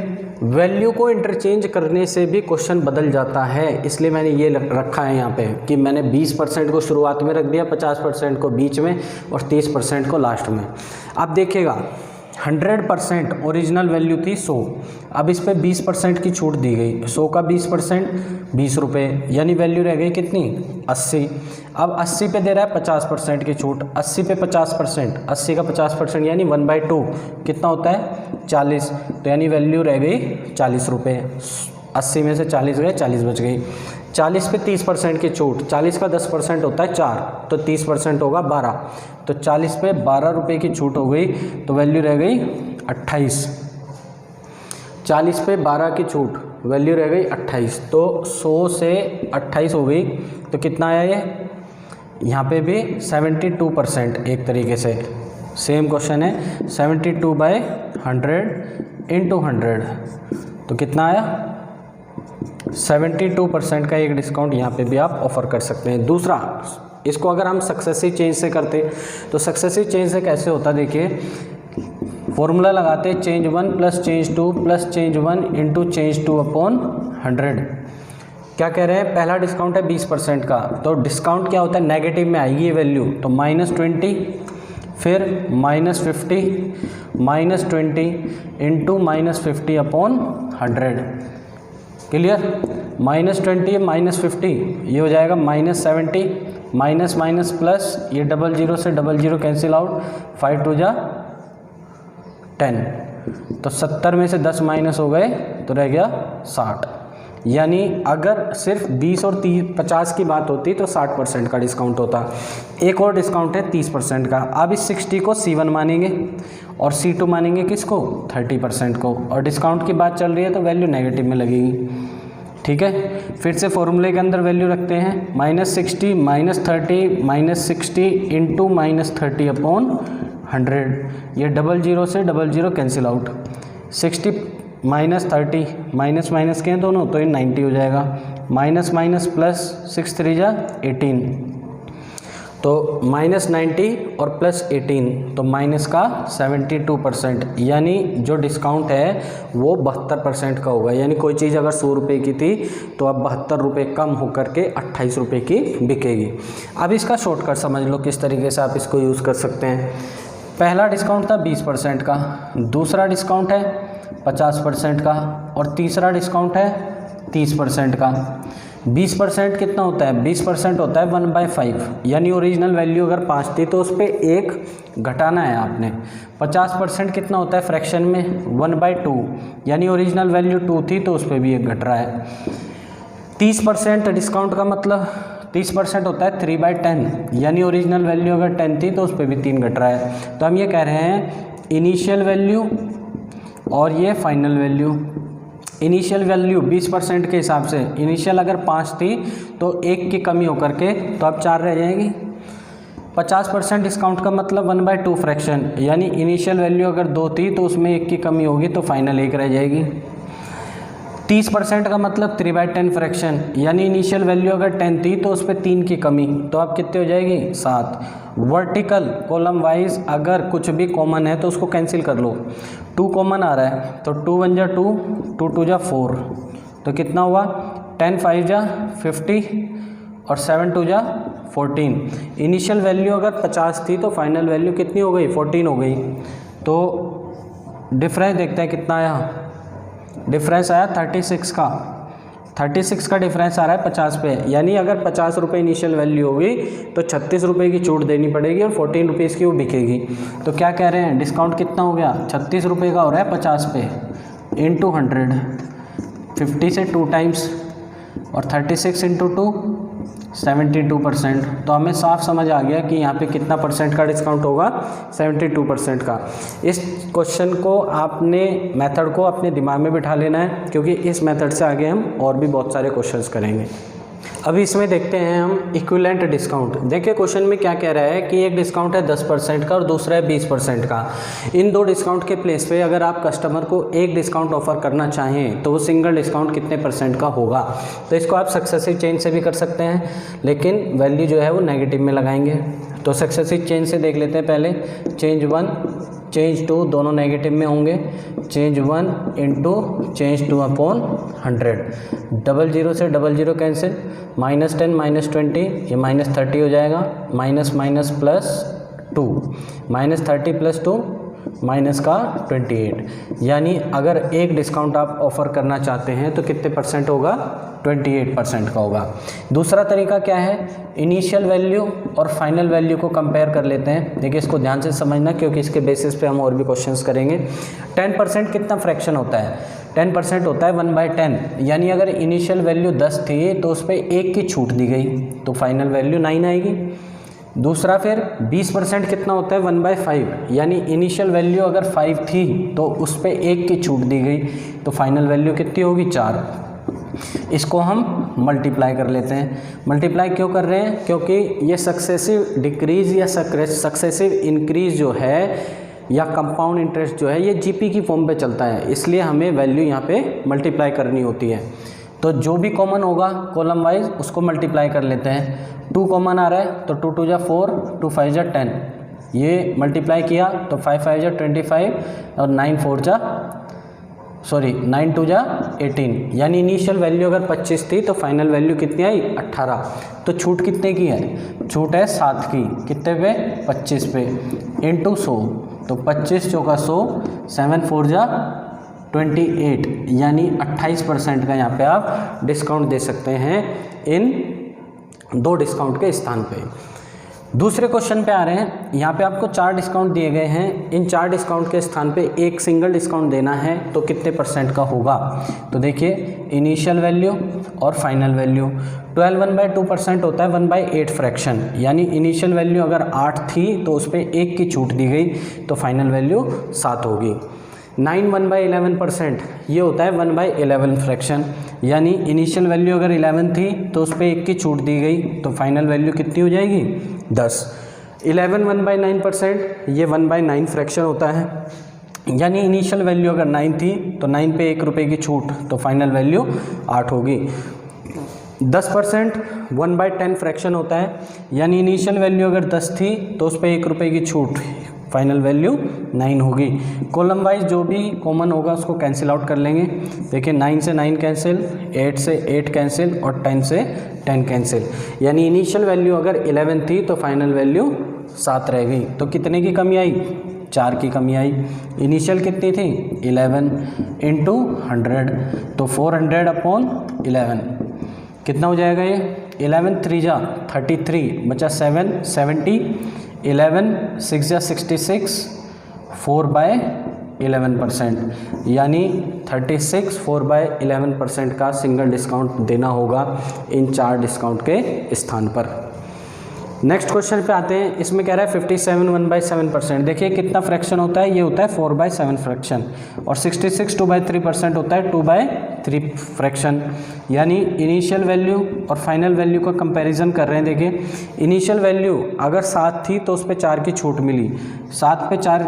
वैल्यू को इंटरचेंज करने से भी क्वेश्चन बदल जाता है, इसलिए मैंने ये रखा है यहाँ पे कि मैंने 20% को शुरुआत में रख दिया, 50% को बीच में और 30% को लास्ट में। अब देखिएगा 100% ओरिजिनल वैल्यू थी 100, अब इस पे 20% की छूट दी गई, 100 का 20% 20 रुपये, यानी वैल्यू रह गई कितनी, 80। अब 80 पे दे रहा है 50% की छूट, 80 पे 50%, 80 का 50% यानी 1/2 कितना होता है, 40, तो यानी वैल्यू रह गई 40 रुपये। 80 में से 40 गए, 40 बच गई। 40 पे 30% की छूट, 40 का 10% होता है 4, तो 30% होगा 12, तो 40 पे 12 रुपये की छूट हो गई, तो वैल्यू रह गई 28। 40 पे 12 की छूट, वैल्यू रह गई 28, तो 100 से 28 हो गई, तो कितना आया ये, यहाँ पे भी 72% एक तरीके से सेम क्वेश्चन है, 72/100 इंटू 100, तो कितना आया 72% का एक डिस्काउंट यहाँ पे भी आप ऑफर कर सकते हैं। दूसरा, इसको अगर हम सक्सेसिव चेंज से करते तो सक्सेसिव चेंज से कैसे होता, देखिए फॉर्मूला लगाते हैं change 1 plus change 2 plus change 1 into change 2 upon 100। क्या कह रहे हैं, पहला डिस्काउंट है 20% का, तो डिस्काउंट क्या होता है, नेगेटिव में आएगी ये वैल्यू, तो -20, फिर -50, -20 इंटू -50 अपॉन 100। क्लियर, -20 -50 ये हो जाएगा -70, माइनस माइनस प्लस, ये 00 से 00 कैंसिल आउट, 5 2 जा 10, तो 70 में से 10 माइनस हो गए तो रह गया 60। यानी अगर सिर्फ 20 और 50 की बात होती तो 60% का डिस्काउंट होता। एक और डिस्काउंट है 30% का। अब इस 60 को C1 मानेंगे और C2 मानेंगे किसको, 30% को, और डिस्काउंट की बात चल रही है तो वैल्यू नेगेटिव में लगेगी। ठीक है, फिर से फॉर्मूले के अंदर वैल्यू रखते हैं, -60 -30 -60 इंटू -30 अपॉन 100, ये 00 से 00 कैंसिल आउट, 60 -30 माइनस माइनस के हैं दोनों, तो ये 90 हो जाएगा, माइनस माइनस प्लस 6 3 जा 18, तो -90 और +18, तो माइनस का 72%, यानी जो डिस्काउंट है वो 72% का होगा। यानी कोई चीज़ अगर 100 रुपये की थी तो अब 72 रुपये कम होकर के 28 रुपये की बिकेगी। अब इसका शॉर्टकट समझ लो किस तरीके से आप इसको यूज़ कर सकते हैं। पहला डिस्काउंट था 20% का, दूसरा डिस्काउंट है 50% का, और तीसरा डिस्काउंट है 30% का। 20% कितना होता है? 20% होता है 1/5, यानी ओरिजिनल वैल्यू अगर 5 थी तो उस पर 1 घटाना है आपने। 50% कितना होता है फ्रैक्शन में? 1/2, यानी ओरिजिनल वैल्यू 2 थी तो उस पर भी 1 घट रहा है। 30% डिस्काउंट का मतलब 30% होता है 3/10, यानी ओरिजिनल वैल्यू अगर 10 थी तो उस पर भी 3 घट रहा है। तो हम ये कह रहे हैं इनिशियल वैल्यू और ये फाइनल वैल्यू। इनिशियल वैल्यू 20% के हिसाब से इनिशियल अगर 5 थी तो 1 की कमी होकर के तो अब 4 रह जाएगी। 50% डिस्काउंट का मतलब 1/2 फ्रैक्शन, यानी इनिशियल वैल्यू अगर 2 थी तो उसमें 1 की कमी होगी तो फाइनल 1 रह जाएगी। 30% का मतलब 3/10 फ्रैक्शन, यानी इनिशियल वैल्यू अगर 10 थी तो उस पर 3 की कमी, तो अब कितने हो जाएगी? 7। वर्टिकल कॉलम वाइज अगर कुछ भी कॉमन है तो उसको कैंसिल कर लो। 2 कॉमन आ रहा है तो 2 1 जा 2, 2 2 जा 4, तो कितना हुआ? 10 5 जा 50 और 7 2 जा 14। इनिशियल वैल्यू अगर 50 थी तो फाइनल वैल्यू कितनी हो गई? 14 हो गई। तो डिफरेंस देखते हैं कितना आया। डिफरेंस आया 36 का। 36 का डिफरेंस आ रहा है 50 पे, यानी अगर 50 रुपये इनिशियल वैल्यू होगी तो 36 रुपये की छूट देनी पड़ेगी और 14 रुपीज़ की वो बिकेगी। तो क्या कह रहे हैं? डिस्काउंट कितना हो गया? 36 रुपये का हो रहा है 50 पे इंटू 100, 50 से 2 टाइम्स और 36 इंटू 2 72%। तो हमें साफ समझ आ गया कि यहाँ पे कितना परसेंट का डिस्काउंट होगा? 72% का। इस क्वेश्चन को आपने मेथड को अपने दिमाग में बिठा लेना है, क्योंकि इस मेथड से आगे हम और भी बहुत सारे क्वेश्चंस करेंगे। अभी इसमें देखते हैं हम इक्विवेलेंट डिस्काउंट। देखिए क्वेश्चन में क्या कह रहा है कि एक डिस्काउंट है 10% का और दूसरा है 20% का। इन दो डिस्काउंट के प्लेस पे अगर आप कस्टमर को एक डिस्काउंट ऑफर करना चाहें तो वो सिंगल डिस्काउंट कितने % का होगा? तो इसको आप सक्सेसिव चेंज से भी कर सकते हैं, लेकिन वैल्यू जो है वो नेगेटिव में लगाएंगे। तो सक्सेसिव चेंज से देख लेते हैं पहले। चेंज 1 चेंज 2 दोनों नेगेटिव में होंगे। Change 1 into change 2 upon 100। 00 से 00 कैंसिल, -10 -20 ये -30 हो जाएगा। माइनस माइनस प्लस 2, -30 + 2 माइनस का 28, यानी अगर एक डिस्काउंट आप ऑफ़र करना चाहते हैं तो कितने % होगा? 28% का होगा। दूसरा तरीका क्या है? इनिशियल वैल्यू और फाइनल वैल्यू को कंपेयर कर लेते हैं। देखिए इसको ध्यान से समझना, क्योंकि इसके बेसिस पे हम और भी क्वेश्चंस करेंगे। 10% कितना फ्रैक्शन होता है? 10% होता है 1/10, यानी अगर इनिशियल वैल्यू 10 थी तो उस पर 1 की छूट दी गई तो फाइनल वैल्यू 9 आएगी। दूसरा फिर 20% कितना होता है? 1/5, यानी इनिशियल वैल्यू अगर 5 थी तो उस पर 1 की छूट दी गई तो फाइनल वैल्यू कितनी होगी? 4। इसको हम मल्टीप्लाई कर लेते हैं। मल्टीप्लाई क्यों कर रहे हैं? क्योंकि ये सक्सेसिव डिक्रीज़ या सक्सेसिव इंक्रीज़ जो है या कंपाउंड इंटरेस्ट जो है ये जीपी की फॉर्म पे चलता है, इसलिए हमें वैल्यू यहाँ पे मल्टीप्लाई करनी होती है। तो जो भी कॉमन होगा कॉलम वाइज उसको मल्टीप्लाई कर लेते हैं। 2 कॉमन आ रहा है तो 2 2 जा 4, 2 5 जा 10, ये मल्टीप्लाई किया तो 5 5 जा 25 और 9 2 जा 18, यानी इनिशियल वैल्यू अगर 25 थी तो फाइनल वैल्यू कितनी आई? 18। तो छूट कितने की है? छूट है 7 की। कितने पे? 25 पे इंटू 100, तो 25 चौका 100, 7 4 जा 28, यानी 28% का यहाँ पे आप डिस्काउंट दे सकते हैं इन दो डिस्काउंट के स्थान पे। दूसरे क्वेश्चन पे आ रहे हैं। यहाँ पे आपको 4 डिस्काउंट दिए गए हैं। इन 4 डिस्काउंट के स्थान पे एक सिंगल डिस्काउंट देना है तो कितने % का होगा? तो देखिए इनिशियल वैल्यू और फाइनल वैल्यू। 12 1/2% होता है 1/8 फ्रैक्शन, यानी इनिशियल वैल्यू अगर 8 थी तो उस पर 1 की छूट दी गई तो फाइनल वैल्यू 7 होगी। 9 1/11% ये होता है 1/11 फ्रैक्शन, यानी इनिशियल वैल्यू अगर 11 थी तो उस पर 1 की छूट दी गई तो फाइनल वैल्यू कितनी हो जाएगी? 10। 11 1/9% ये 1/9 फ्रैक्शन होता है, यानी इनिशियल वैल्यू अगर 9 थी तो 9 पे 1 रुपये की छूट तो फाइनल वैल्यू 8 होगी। 10% 1/10 फ्रैक्शन होता है, यानी इनिशियल वैल्यू अगर 10 थी तो उस पर 1 रुपये की छूट, फाइनल वैल्यू 9 होगी। कॉलम वाइज जो भी कॉमन होगा उसको कैंसिल आउट कर लेंगे। देखिए 9 से 9 कैंसिल, 8 से 8 कैंसिल और 10 से 10 कैंसिल, यानी इनिशियल वैल्यू अगर 11 थी तो फाइनल वैल्यू 7 रह गई। तो कितने की कमी आई? 4 की कमी आई। इनिशियल कितनी थी? 11 इंटू 100, तो 400 अपॉन 11 कितना हो जाएगा ये 11 3 जा 33 बचा 7 70 11 6 जा 66 4/11%, यानी 36 4/11% का सिंगल डिस्काउंट देना होगा इन 4 डिस्काउंट के स्थान पर। नेक्स्ट क्वेश्चन पे आते हैं। इसमें कह रहा है 57 1/7%। देखिए कितना फ्रैक्शन होता है, ये होता है 4/7 फ्रैक्शन, और 66 2/3% होता है 2/3 फ्रैक्शन। यानी इनिशियल वैल्यू और फाइनल वैल्यू का कंपैरिजन कर रहे हैं। देखिए इनिशियल वैल्यू अगर 7 थी तो उस पर 4 की छूट मिली, 7 पे 4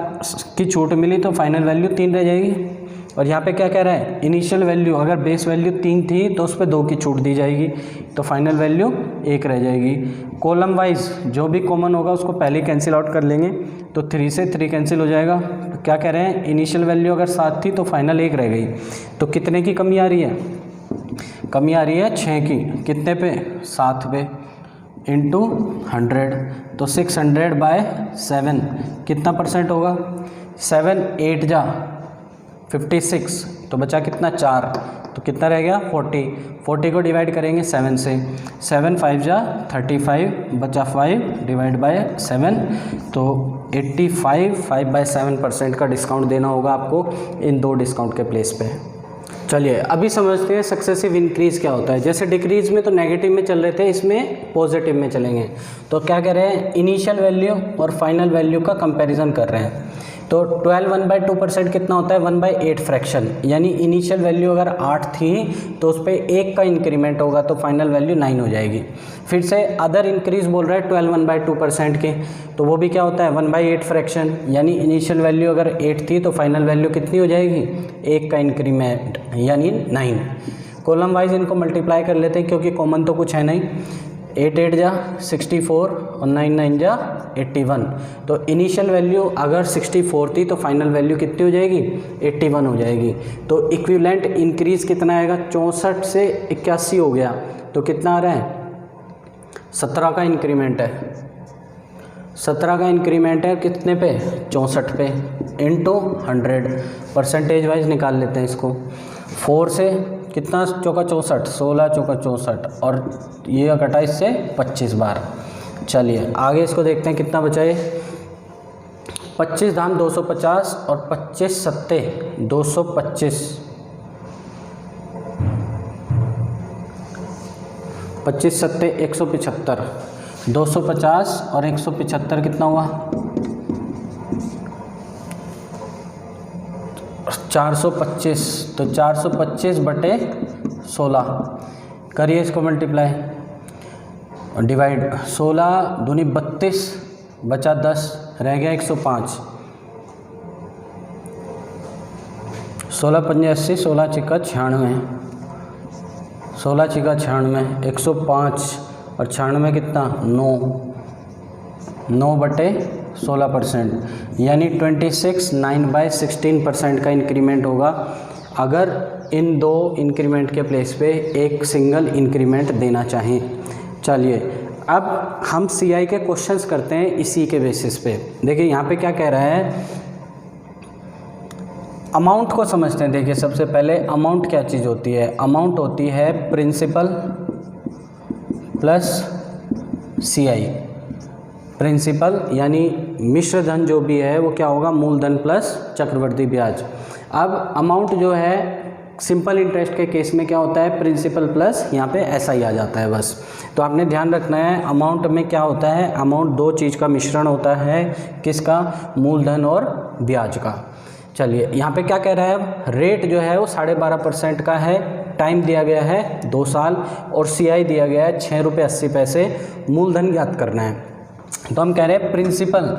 की छूट मिली तो फाइनल वैल्यू 3 रह जाएगी। और यहाँ पे क्या कह रहा है, इनिशियल वैल्यू अगर बेस वैल्यू 3 थी तो उस पर 2 की छूट दी जाएगी, तो फाइनल वैल्यू 1 रह जाएगी। कॉलम वाइज जो भी कॉमन होगा उसको पहले कैंसिल आउट कर लेंगे, तो 3 से 3 कैंसिल हो जाएगा। तो क्या कह रहे हैं, इनिशियल वैल्यू अगर 7 थी तो फाइनल 1 रह गई। तो कितने की कमी आ रही है, कमी आ रही है 6 की। कितने पे, 7 पे इंटू 100, तो 600/7 कितना परसेंट होगा, 7 8 जा 56, तो बचा कितना 4, तो कितना रह गया 40 को डिवाइड करेंगे 7 से, 7 5 जा 35 बचा 5 /7, तो 85 5/7% का डिस्काउंट देना होगा आपको इन 2 डिस्काउंट के प्लेस पे। चलिए अभी समझते हैं सक्सेसिव इंक्रीज़ क्या होता है। जैसे डिक्रीज़ में तो नेगेटिव में चल रहे थे, इसमें पॉजिटिव में चलेंगे। तो क्या कह रहे हैं, इनिशियल वैल्यू और फाइनल वैल्यू का कंपैरिजन कर रहे हैं। तो 12 1/2% कितना होता है, 1/8 फ्रैक्शन। यानी इनिशियल वैल्यू अगर 8 थी तो उस पर 1 का इंक्रीमेंट होगा तो फाइनल वैल्यू 9 हो जाएगी। फिर से अदर इंक्रीज बोल रहा है 12 1/2% के, तो वो भी क्या होता है 1/8 फ्रैक्शन। यानी इनिशियल वैल्यू अगर 8 थी तो फाइनल वैल्यू कितनी हो जाएगी, 1 का इंक्रीमेंट यानी 9। कॉलम वाइज इनको मल्टीप्लाई कर लेते हैं क्योंकि कॉमन तो कुछ है नहीं। 8 8 जा 64 और 9 9 जा 81। तो इनिशियल वैल्यू अगर 64 थी तो फाइनल वैल्यू कितनी हो जाएगी, 81 हो जाएगी। तो इक्विवेलेंट इंक्रीज़ कितना आएगा, 64 से 81 हो गया, तो कितना आ रहा है 17 का इंक्रीमेंट है। 17 का इंक्रीमेंट है कितने पे, 64 पे इंटू 100। परसेंटेज वाइज निकाल लेते हैं इसको। 4 से कितना चौका 64, 16 चौका 64, और ये कटा इससे 25 बार। चलिए आगे इसको देखते हैं कितना बचा है। 25 धाम 250 और 25 सत्ते 225, 25 सत्ते 175, 250 और 175 कितना हुआ 425। तो 425/16 करिए इसको मल्टीप्लाई और डिवाइड। 16 दूनी 32 बचा 10 रह गया 105। 16 पंजे 80, 16 छिक्का 96, 16 छिक्का 96, 105 और 96 कितना 9/16%, यानी 26 9/16% का इंक्रीमेंट होगा अगर इन 2 इंक्रीमेंट के प्लेस पे एक सिंगल इंक्रीमेंट देना चाहें। चलिए अब हम सीआई के क्वेश्चंस करते हैं इसी के बेसिस पे। देखिए यहाँ पे क्या कह रहा है, अमाउंट को समझते हैं। देखिए सबसे पहले अमाउंट क्या चीज़ होती है, अमाउंट होती है प्रिंसिपल प्लस सीआई। प्रिंसिपल यानी मिश्र धन जो भी है वो क्या होगा, मूलधन प्लस चक्रवृद्धि ब्याज। अब अमाउंट जो है सिंपल इंटरेस्ट के केस में क्या होता है, प्रिंसिपल प्लस यहाँ पे ऐसा ही आ जाता है बस। तो आपने ध्यान रखना है अमाउंट में क्या होता है, अमाउंट 2 चीज़ का मिश्रण होता है, किसका, मूलधन और ब्याज का। चलिए यहाँ पे क्या कह रहा है, रेट जो है वो 12.5% का है, टाइम दिया गया है 2 साल, और सीआई दिया गया है 6 रुपये 80 पैसे। मूलधन ज्ञात करना है। तो हम कह रहे हैं प्रिंसिपल,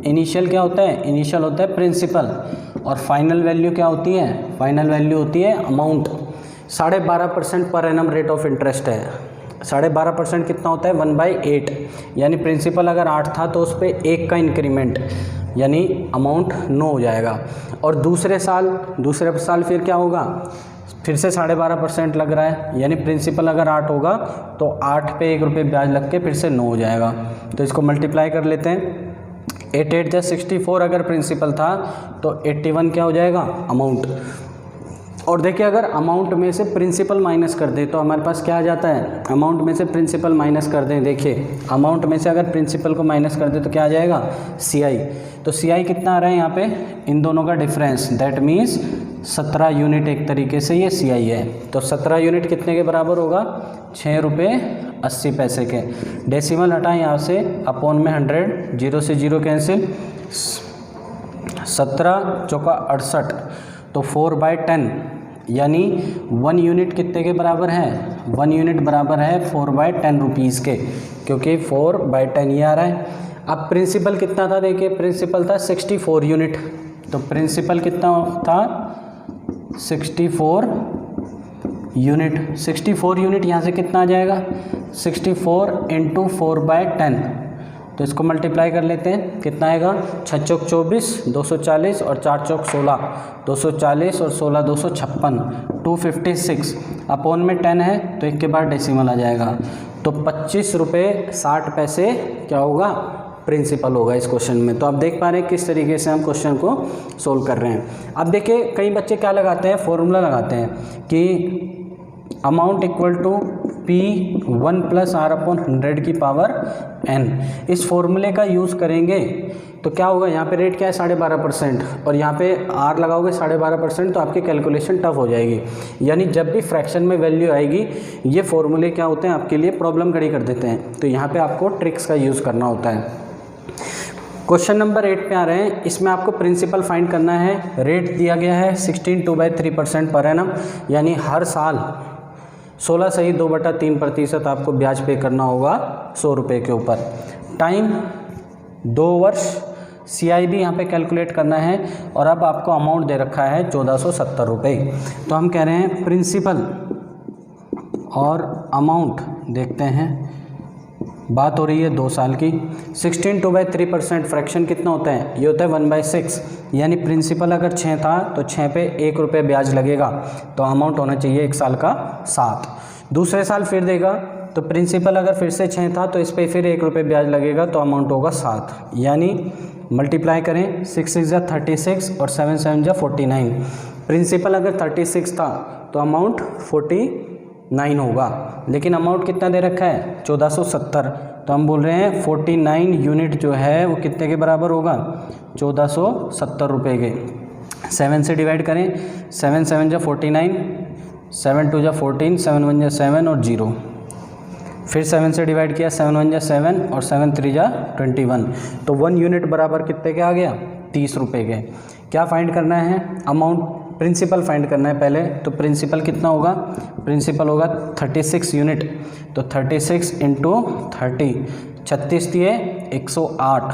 इनिशियल क्या होता है, इनिशियल होता है प्रिंसिपल, और फाइनल वैल्यू क्या होती है, फाइनल वैल्यू होती है amount. 12.5% per annum rate of interest है। 12.5% कितना होता है, 1/8, यानी प्रिंसिपल अगर 8 था तो उस पर 1 का इंक्रीमेंट यानी अमाउंट 9 हो जाएगा। और दूसरे साल फिर क्या होगा, फिर से 12.5% लग रहा है, यानी प्रिंसिपल अगर 8 होगा तो 8 पे 1 रुपये ब्याज लग के फिर से 9 हो जाएगा। तो इसको मल्टीप्लाई कर लेते हैं। 8 8 64 अगर प्रिंसिपल था तो 81 क्या हो जाएगा अमाउंट, और देखिए अगर अमाउंट में से प्रिंसिपल माइनस कर दें तो हमारे पास क्या आ जाता है, अमाउंट में से प्रिंसिपल माइनस कर दें, देखिए अमाउंट में से अगर प्रिंसिपल को माइनस कर दें तो क्या आ जाएगा, CI। तो CI कितना आ रहा है यहाँ पे, इन दोनों का डिफरेंस, दैट मीन्स 17 यूनिट एक तरीके से ये CI है। तो 17 यूनिट कितने के बराबर होगा, 6 रुपये 80 पैसे के। डेसिमल हटाएं यहाँ से, अपॉन में 100, 0 से 0 कैंसिल, 17 चौका 68, तो 4/10 यानी 1 यूनिट कितने के बराबर है, 1 यूनिट बराबर है 4/10 रुपीज़ के, क्योंकि 4/10 ये आ रहा है। अब प्रिंसिपल कितना था, देखिए प्रिंसिपल था 64 यूनिट, तो प्रिंसिपल कितना था 64 यूनिट। 64 यूनिट यहाँ से कितना आ जाएगा, 64 × 4/10, तो इसको मल्टीप्लाई कर लेते हैं, कितना आएगा, 6 चौक 24, 240 और 4 चौक 16, 240 और 16 256, 256 अपॉन में 10 है तो एक के बाद डेसिमल आ जाएगा, तो 25 रुपये 60 पैसे क्या होगा, प्रिंसिपल होगा इस क्वेश्चन में। तो आप देख पा रहे हैं किस तरीके से हम क्वेश्चन को सोल्व कर रहे हैं। अब देखिए कई बच्चे क्या लगाते हैं, फॉर्मूला लगाते हैं कि amount equal to P1 + R/100 की पावर n। इस फॉर्मूले का यूज़ करेंगे तो क्या होगा, यहाँ पे रेट क्या है 12.5% और यहाँ पे R लगाओगे 12.5%, तो आपकी कैलकुलेशन टफ हो जाएगी। यानी जब भी फ्रैक्शन में वैल्यू आएगी ये फॉर्मूले क्या होते हैं, आपके लिए प्रॉब्लम खड़ी कर देते हैं। तो यहाँ पे आपको ट्रिक्स का यूज़ करना होता है। क्वेश्चन नंबर 8 पे आ रहे हैं, इसमें आपको प्रिंसिपल फाइंड करना है। रेट दिया गया है 16.2/3% पर एनम, यानी हर साल 16 सही 2/3% आपको ब्याज पे करना होगा 100 रुपये के ऊपर। टाइम 2 वर्ष, CI भी यहाँ पे कैलकुलेट करना है, और अब आपको अमाउंट दे रखा है 1470 रुपये। तो हम कह रहे हैं प्रिंसिपल और अमाउंट देखते हैं, बात हो रही है 2 साल की। 16.2/3% फ्रैक्शन कितना होता है, ये होता है 1/6, यानी प्रिंसिपल अगर 6 था तो 6 पे 1 रुपये ब्याज लगेगा, तो अमाउंट होना चाहिए 1 साल का 7। दूसरे साल फिर देगा तो प्रिंसिपल अगर फिर से 6 था तो इस पर फिर 1 रुपये ब्याज लगेगा, तो अमाउंट होगा 7। यानी मल्टीप्लाई करें, 6 6 जा 36 और 7 7 जा 49। प्रिंसिपल अगर 36 था तो अमाउंट 49 होगा, लेकिन अमाउंट कितना दे रखा है 1470, तो हम बोल रहे हैं 49 यूनिट जो है वो कितने के बराबर होगा, 1470 रुपये के। 7 से डिवाइड करें, 7 7 जा 49, 7 2 जा 14, 7 1 जा 7 और 0, फिर 7 से डिवाइड किया, 7 1 जा 7 और 7 3 जा 21, तो 1 यूनिट बराबर कितने के आ गया, 30 रुपये के। क्या फाइंड करना है, अमाउंट प्रिंसिपल फाइंड करना है पहले। तो प्रिंसिपल कितना होगा, प्रिंसिपल होगा 36 यूनिट, तो 36 × 30, 36 दिए 108,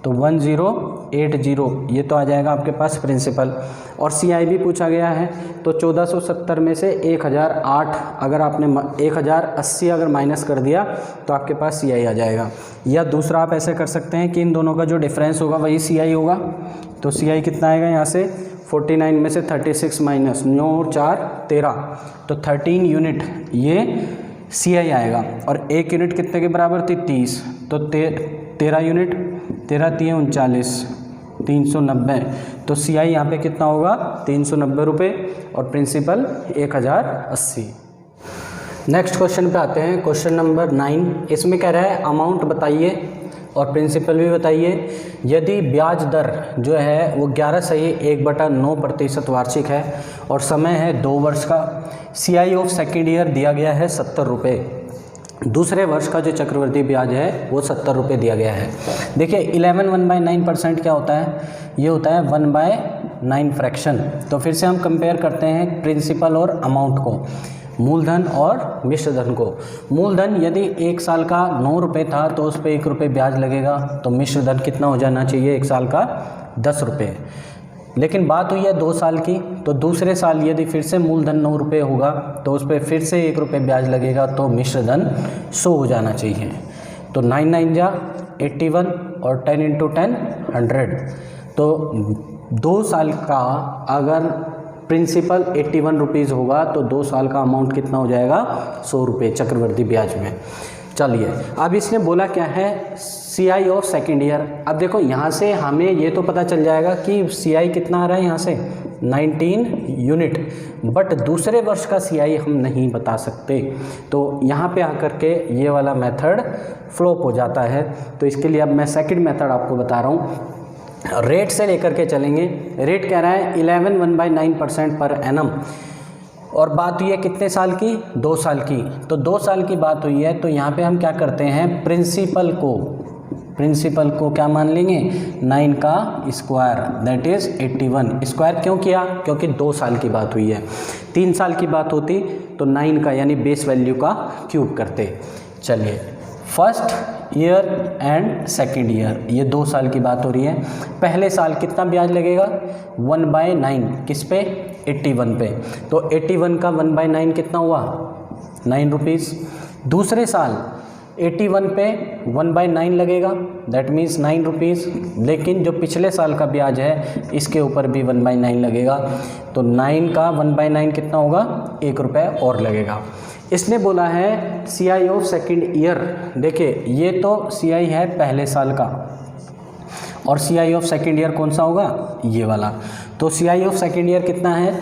तो 1080, ये तो आ जाएगा आपके पास प्रिंसिपल। और CI भी पूछा गया है, तो 1470 में से 1008 अगर आपने 1080 अगर माइनस कर दिया तो आपके पास CI आ जाएगा। या दूसरा आप ऐसे कर सकते हैं कि इन दोनों का जो डिफरेंस होगा वही CI होगा, तो CI कितना आएगा यहाँ से 49 में से 36 माइनस 9 और 4 13, तो 13 यूनिट ये CI आएगा। और 1 यूनिट कितने के बराबर थी 30, तो 13 यूनिट, 13 3 39, 390, तो CI यहाँ पे कितना होगा 390 रुपये और प्रिंसिपल 1080। नेक्स्ट क्वेश्चन पे आते हैं, क्वेश्चन नंबर 9। इसमें कह रहा है अमाउंट बताइए और प्रिंसिपल भी बताइए। यदि ब्याज दर जो है वो 11 सही 1/9% वार्षिक है और समय है 2 वर्ष का, CI ऑफ सेकेंड ईयर दिया गया है 70 रुपये, दूसरे वर्ष का जो चक्रवृद्धि ब्याज है वो 70 रुपये दिया गया है। देखिए 11 1/9% क्या होता है, ये होता है 1/9 फ्रैक्शन। तो फिर से हम कंपेयर करते हैं प्रिंसिपल और अमाउंट को, मूलधन और मिश्र धन को। मूलधन यदि 1 साल का 9 रुपये था तो उस पर 1 रुपये ब्याज लगेगा, तो मिश्र धन कितना हो जाना चाहिए 1 साल का 10 रुपये। लेकिन बात हुई है 2 साल की, तो दूसरे साल यदि फिर से मूलधन 9 रुपये होगा तो उस पर फिर से 1 रुपये ब्याज लगेगा, तो मिश्र धन 100 हो जाना चाहिए। तो 9 9 जा 81 और 10 × 10 100, तो 2 साल का अगर प्रिंसिपल 81 रुपीज़ होगा तो 2 साल का अमाउंट कितना हो जाएगा 100 रुपये चक्रवृद्धि ब्याज में। चलिए, अब इसने बोला क्या है, CI ऑफ सेकेंड ईयर। अब देखो यहाँ से हमें ये तो पता चल जाएगा कि CI कितना आ रहा है यहाँ से 19 यूनिट, बट दूसरे वर्ष का CI हम नहीं बता सकते। तो यहाँ पे आकर के ये वाला मेथड फ्लॉप हो जाता है। तो इसके लिए अब मैं सेकंड मेथड आपको बता रहा हूँ। रेट से लेकर के चलेंगे। रेट कह रहा है 11 1/9% पर एनम, और बात हुई है कितने साल की, 2 साल की। तो 2 साल की बात हुई है, तो यहाँ पे हम क्या करते हैं, प्रिंसिपल को क्या मान लेंगे, 9 का स्क्वायर, दैट इज़ 81। स्क्वायर क्यों किया, क्योंकि 2 साल की बात हुई है। 3 साल की बात होती तो 9 का यानी बेस वैल्यू का क्यूब करते। चलिए, first year and second year, ये 2 साल की बात हो रही है। पहले साल कितना ब्याज लगेगा, 1/9, किस पे, 81 पे। तो 81 का 1/9 कितना हुआ, 9 रुपीज़। दूसरे साल 81 पे 1/9 लगेगा, दैट मीन्स 9 रुपीज़। लेकिन जो पिछले साल का ब्याज है इसके ऊपर भी 1/9 लगेगा, तो 9 का 1/9 कितना होगा, 1 रुपये और लगेगा। इसने बोला है CI ऑफ सेकेंड ईयर। देखिए, ये तो CI है पहले साल का, और CI ऑफ सेकेंड ईयर कौन सा होगा, ये वाला। तो CI ऑफ सेकेंड ईयर कितना है,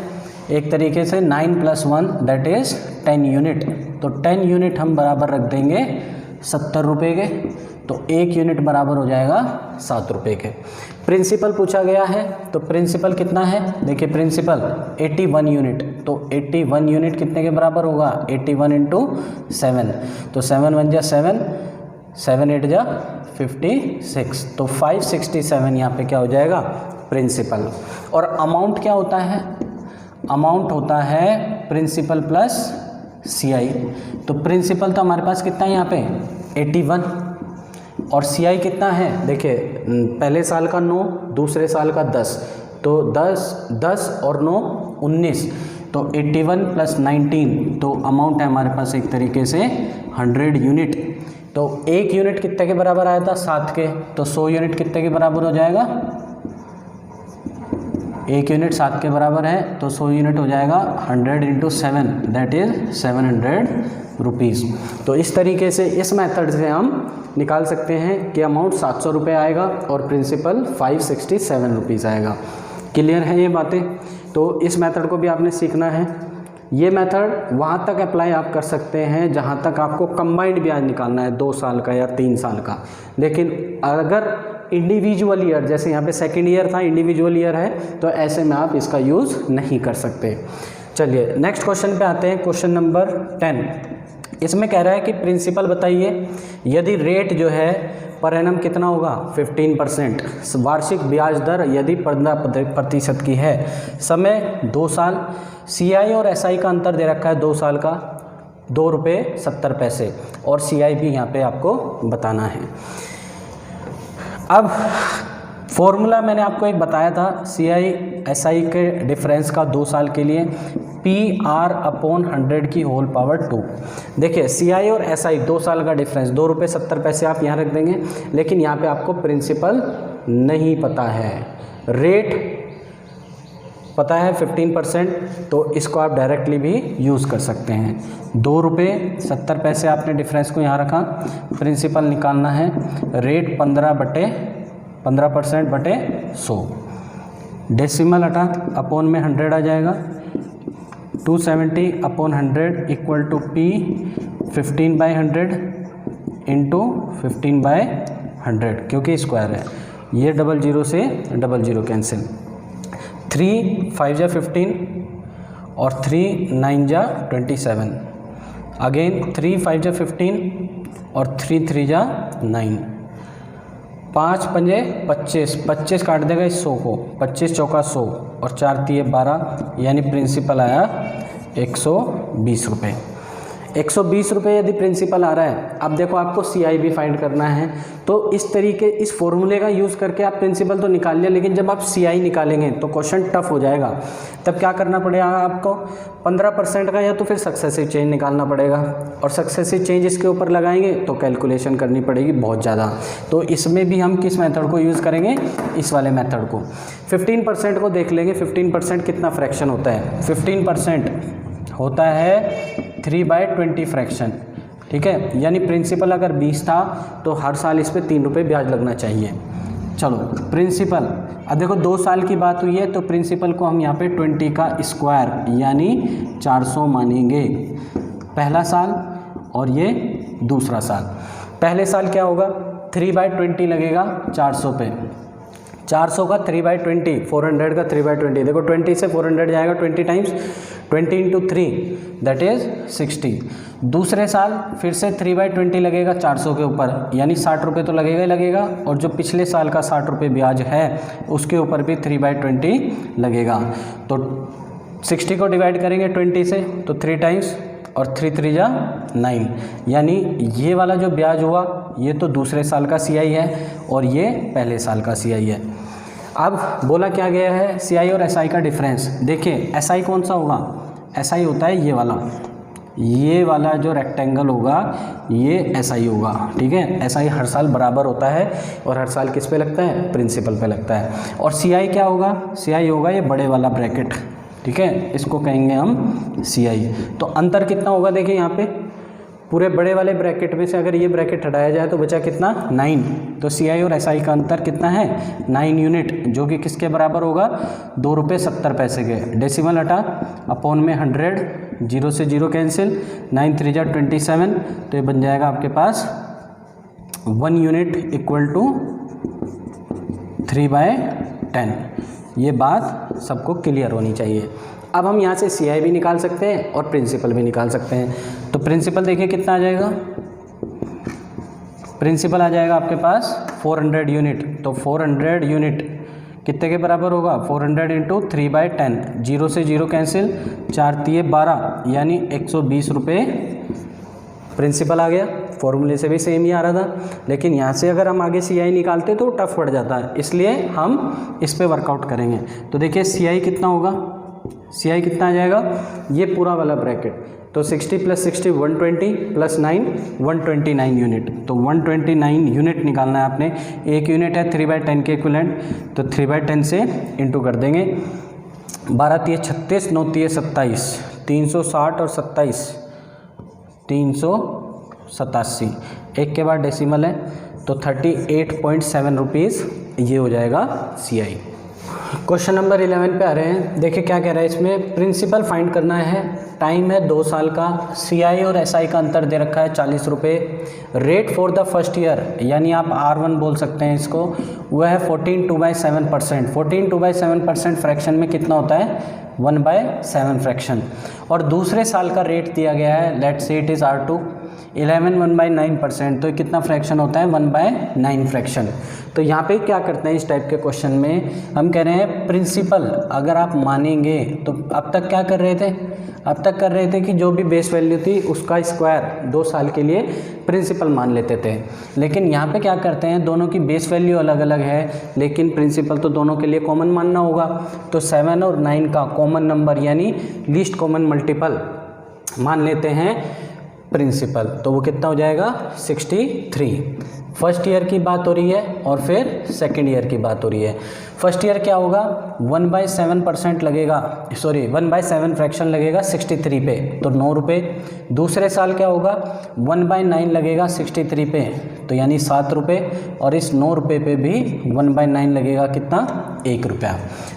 एक तरीके से 9 + 1 दैट इज़ 10 यूनिट। तो 10 यूनिट हम बराबर रख देंगे 70 रुपये के, तो 1 यूनिट बराबर हो जाएगा 7 रुपये के। प्रिंसिपल पूछा गया है, तो प्रिंसिपल कितना है, देखिए प्रिंसिपल 81 यूनिट। तो 81 यूनिट कितने के बराबर होगा, 81 × 7, तो 7 × 1 = 7, 7 × 8 = 56, तो 567 यहाँ पे क्या हो जाएगा, प्रिंसिपल। और अमाउंट क्या होता है, अमाउंट होता है प्रिंसिपल प्लस CI। तो प्रिंसिपल तो हमारे पास कितना है यहाँ पे 81, और CI कितना है, देखिए पहले साल का 9, दूसरे साल का 10, तो 10 और 9 19, तो 81 + 19, तो अमाउंट है हमारे पास एक तरीके से 100 यूनिट। तो 1 यूनिट कितने के बराबर आया था, 7 के, तो 100 यूनिट कितने के बराबर हो जाएगा, 1 यूनिट 7 के बराबर है, तो 100 यूनिट हो जाएगा 100 × 7 दैट इज़ 700 रुपीज़। तो इस तरीके से इस मेथड से हम निकाल सकते हैं कि अमाउंट 700 रुपये आएगा और प्रिंसिपल 567 रुपीज़ आएगा। क्लियर है ये बातें। तो इस मेथड को भी आपने सीखना है। ये मेथड वहाँ तक अप्लाई आप कर सकते हैं जहाँ तक आपको कंबाइंड ब्याज निकालना है 2 साल का या 3 साल का। लेकिन अगर इंडिविजुअल ईयर, जैसे यहाँ पे सेकेंड ईयर था, इंडिविजुअल ईयर है, तो ऐसे में आप इसका यूज़ नहीं कर सकते। चलिए नेक्स्ट क्वेश्चन पे आते हैं, क्वेश्चन नंबर 10। इसमें कह रहा है कि प्रिंसिपल बताइए, यदि रेट जो है पर एनम कितना होगा 15%, वार्षिक ब्याज दर यदि 15% की है, समय 2 साल, CI और SI का अंतर दे रखा है 2 साल का, 2 रुपये 70 पैसे, और CI भी यहाँ पे आपको बताना है। अब फॉर्मूला मैंने आपको एक बताया था CI SI के डिफरेंस का 2 साल के लिए, PR/100 की होल पावर 2। देखिए CI और SI 2 साल का डिफरेंस, 2 रुपये 70 पैसे आप यहाँ रख देंगे, लेकिन यहाँ पे आपको प्रिंसिपल नहीं पता है, रेट पता है 15%, तो इसको आप डायरेक्टली भी यूज़ कर सकते हैं। 2 रुपये 70 पैसे आपने डिफरेंस को यहाँ रखा, प्रिंसिपल निकालना है, रेट 15% बटे 100, डेसिमल हटा, अपॉन में 100 आ जाएगा, 270/100 = P 15/100 × 15/100, क्योंकि स्क्वायर है, ये 00 से 00 कैंसिल, 3 5 × 15 और 3 9 × 27, अगेन 3 5 × 15 और 3 3 × 9, 5 पंजे 25, 25 काट देगा इस 100 को, 25 चौका 100 और 4 तिये 12, यानी प्रिंसिपल आया 120 रुपये। 120 रुपये यदि प्रिंसिपल आ रहा है। अब देखो आपको CI भी फाइंड करना है, तो इस तरीके इस फॉर्मूले का यूज़ करके आप प्रिंसिपल तो निकाल लिया, लेकिन जब आप CI निकालेंगे तो क्वेश्चन टफ हो जाएगा। तब क्या करना पड़ेगा आपको, 15% का या तो फिर सक्सेसिव चेंज निकालना पड़ेगा, और सक्सेसिव चेंज इसके ऊपर लगाएंगे तो कैलकुलेशन करनी पड़ेगी बहुत ज़्यादा। तो इसमें भी हम किस मेथड को यूज़ करेंगे, इस वाले मेथड को। 15% को देख लेंगे, 15% कितना फ्रैक्शन होता है, 15% होता है 3/20 फ्रैक्शन, ठीक है, यानी प्रिंसिपल अगर 20 था तो हर साल इस पर 3 रुपये ब्याज लगना चाहिए। चलो प्रिंसिपल, अब देखो 2 साल की बात हुई है तो प्रिंसिपल को हम यहाँ पे 20 का स्क्वायर यानी 400 मानेंगे, पहला साल और ये दूसरा साल। पहले साल क्या होगा, 3/20 लगेगा 400 पे, 400 का 3/20, 400 का 3/20, देखो 20 से 400 जाएगा 20 टाइम्स, 20 इंटू 3 दैट इज़ 60। दूसरे साल फिर से 3/20 लगेगा 400 के ऊपर, यानी 60 रुपये तो लगेगा ही लगेगा, और जो पिछले साल का 60 रुपये ब्याज है उसके ऊपर भी 3/20 लगेगा। तो 60 को डिवाइड करेंगे 20 से तो 3 टाइम्स और 3 3 जा 9, यानी ये वाला जो ब्याज हुआ ये तो दूसरे साल का CI है और ये पहले साल का CI है। अब बोला क्या गया है, CI और SI का डिफरेंस। देखिए SI कौन सा होगा, SI होता है ये वाला जो रेक्टेंगल होगा ये SI होगा, ठीक है। SI हर साल बराबर होता है और हर साल किस पे लगता है, प्रिंसिपल पे लगता है। और CI क्या होगा, CI होगा ये बड़े वाला ब्रैकेट, ठीक है, इसको कहेंगे हम CI। तो अंतर कितना होगा, देखिए यहाँ पे पूरे बड़े वाले ब्रैकेट में से अगर ये ब्रैकेट हटाया जाए तो बचा कितना, 9। तो CI और SI का अंतर कितना है, 9 यूनिट, जो कि किसके बराबर होगा, 2 रुपये 70 पैसे के। डेसिमल हटा, अपॉन में 100, 0 से 0 कैंसिल, 9 3 जा 27, तो ये बन जाएगा आपके पास 1 यूनिट इक्वल टू 3/10। ये बात सबको क्लियर होनी चाहिए। अब हम यहाँ से CI भी निकाल सकते हैं और प्रिंसिपल भी निकाल सकते हैं। तो प्रिंसिपल देखिए कितना आ जाएगा, प्रिंसिपल आ जाएगा आपके पास 400 यूनिट। तो 400 यूनिट कितने के बराबर होगा, 400 इंटू 3/10, 0 से 0 कैंसिल, 4 तिये 12, यानी 120 रुपये प्रिंसिपल आ गया। फॉर्मूले से भी सेम ही आ रहा था, लेकिन यहाँ से अगर हम आगे CI निकालते तो टफ पड़ जाता है, इसलिए हम इस पे वर्कआउट करेंगे। तो देखिए CI कितना होगा, CI कितना आ जाएगा, ये पूरा वाला ब्रैकेट, तो 60 + 60 120 + 9 129 यूनिट। तो 129 यूनिट निकालना है आपने। एक यूनिट है 3/10 के इक्विवेलेंट, तो 3/10 से इंटू कर देंगे, 12 तिये 36, 9 तिये 27, 360 और 27 387, एक के बाद डेसिमल है तो 38.7 रुपीज़ ये हो जाएगा CI। क्वेश्चन नंबर 11 पे आ रहे हैं। देखिए क्या कह रहा है इसमें, प्रिंसिपल फाइंड करना है, टाइम है 2 साल का, CI और SI का अंतर दे रखा है 40 रुपये, rate for the first year यानी आप R1 बोल सकते हैं इसको, वह है 14/2/7%। 14/2/7% फ्रैक्शन में कितना होता है, 1/7 फ्रैक्शन। और दूसरे साल का रेट दिया गया है, let's say it is R2, 11 1/9%, तो कितना फ्रैक्शन होता है, 1/9 फ्रैक्शन। तो यहाँ पे क्या करते हैं इस टाइप के क्वेश्चन में, हम कह रहे हैं प्रिंसिपल अगर आप मानेंगे तो अब तक क्या कर रहे थे, अब तक कर रहे थे कि जो भी बेस वैल्यू थी उसका स्क्वायर 2 साल के लिए प्रिंसिपल मान लेते थे। लेकिन यहाँ पे क्या करते हैं, दोनों की बेस वैल्यू अलग अलग है लेकिन प्रिंसिपल तो दोनों के लिए कॉमन मानना होगा। तो 7 और 9 का कॉमन नंबर यानी लीस्ट कॉमन मल्टीपल मान लेते हैं प्रिंसिपल, तो वो कितना हो जाएगा, 63। फर्स्ट ईयर की बात हो रही है और फिर सेकेंड ईयर की बात हो रही है। फर्स्ट ईयर क्या होगा, 1/7% लगेगा, सॉरी 1/7 फ्रैक्शन लगेगा 63 पे, तो 9 रुपये। दूसरे साल क्या होगा, 1/9 लगेगा 63 पे, तो यानी 7 रुपये, और इस 9 रुपये पे भी 1/9 लगेगा कितना, 1 रुपया।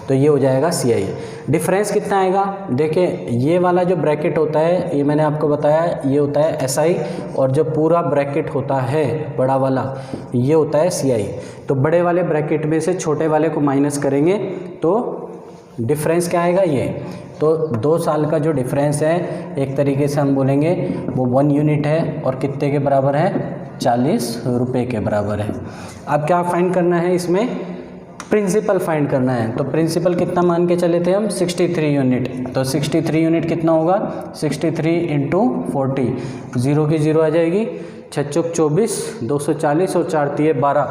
तो ये हो जाएगा CI। डिफरेंस कितना आएगा, देखिए ये वाला जो ब्रैकेट होता है, ये मैंने आपको बताया ये होता है SI, और जो पूरा ब्रैकेट होता है बड़ा वाला ये होता है CI। तो बड़े वाले ब्रैकेट में से छोटे वाले को माइनस करेंगे तो डिफरेंस क्या आएगा, ये तो 2 साल का जो डिफरेंस है एक तरीके से हम बोलेंगे वो 1 यूनिट है और कितने के बराबर है, 40 रुपये के बराबर है। अब क्या फाइंड करना है इसमें, प्रिंसिपल फाइंड करना है। तो प्रिंसिपल कितना मान के चले थे हम, 63 यूनिट। तो 63 यूनिट कितना होगा, 63 इंटू 40, 0 की 0 आ जाएगी, 6 चौक 24, 240 और 4 तिये 12,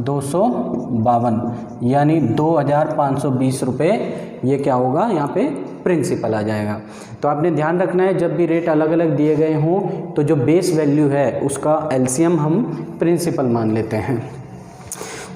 252, यानी 2520 रुपये ये क्या होगा, यहाँ पे प्रिंसिपल आ जाएगा। तो आपने ध्यान रखना है जब भी रेट अलग अलग दिए गए हों तो जो बेस वैल्यू है उसका LCM हम प्रिंसिपल मान लेते हैं।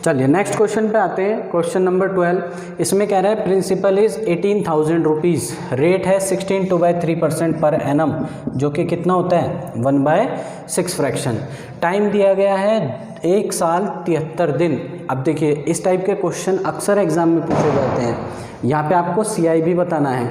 चलिए नेक्स्ट क्वेश्चन पे आते हैं। क्वेश्चन नंबर 12, इसमें कह रहा है प्रिंसिपल इज़ 18,000 रुपीज़, रेट है 16/3% पर एनम, जो कि कितना होता है 1/6 फ्रैक्शन। टाइम दिया गया है 1 साल 73 दिन। अब देखिए इस टाइप के क्वेश्चन अक्सर एग्जाम में पूछे जाते हैं। यहाँ पे आपको CI भी बताना है।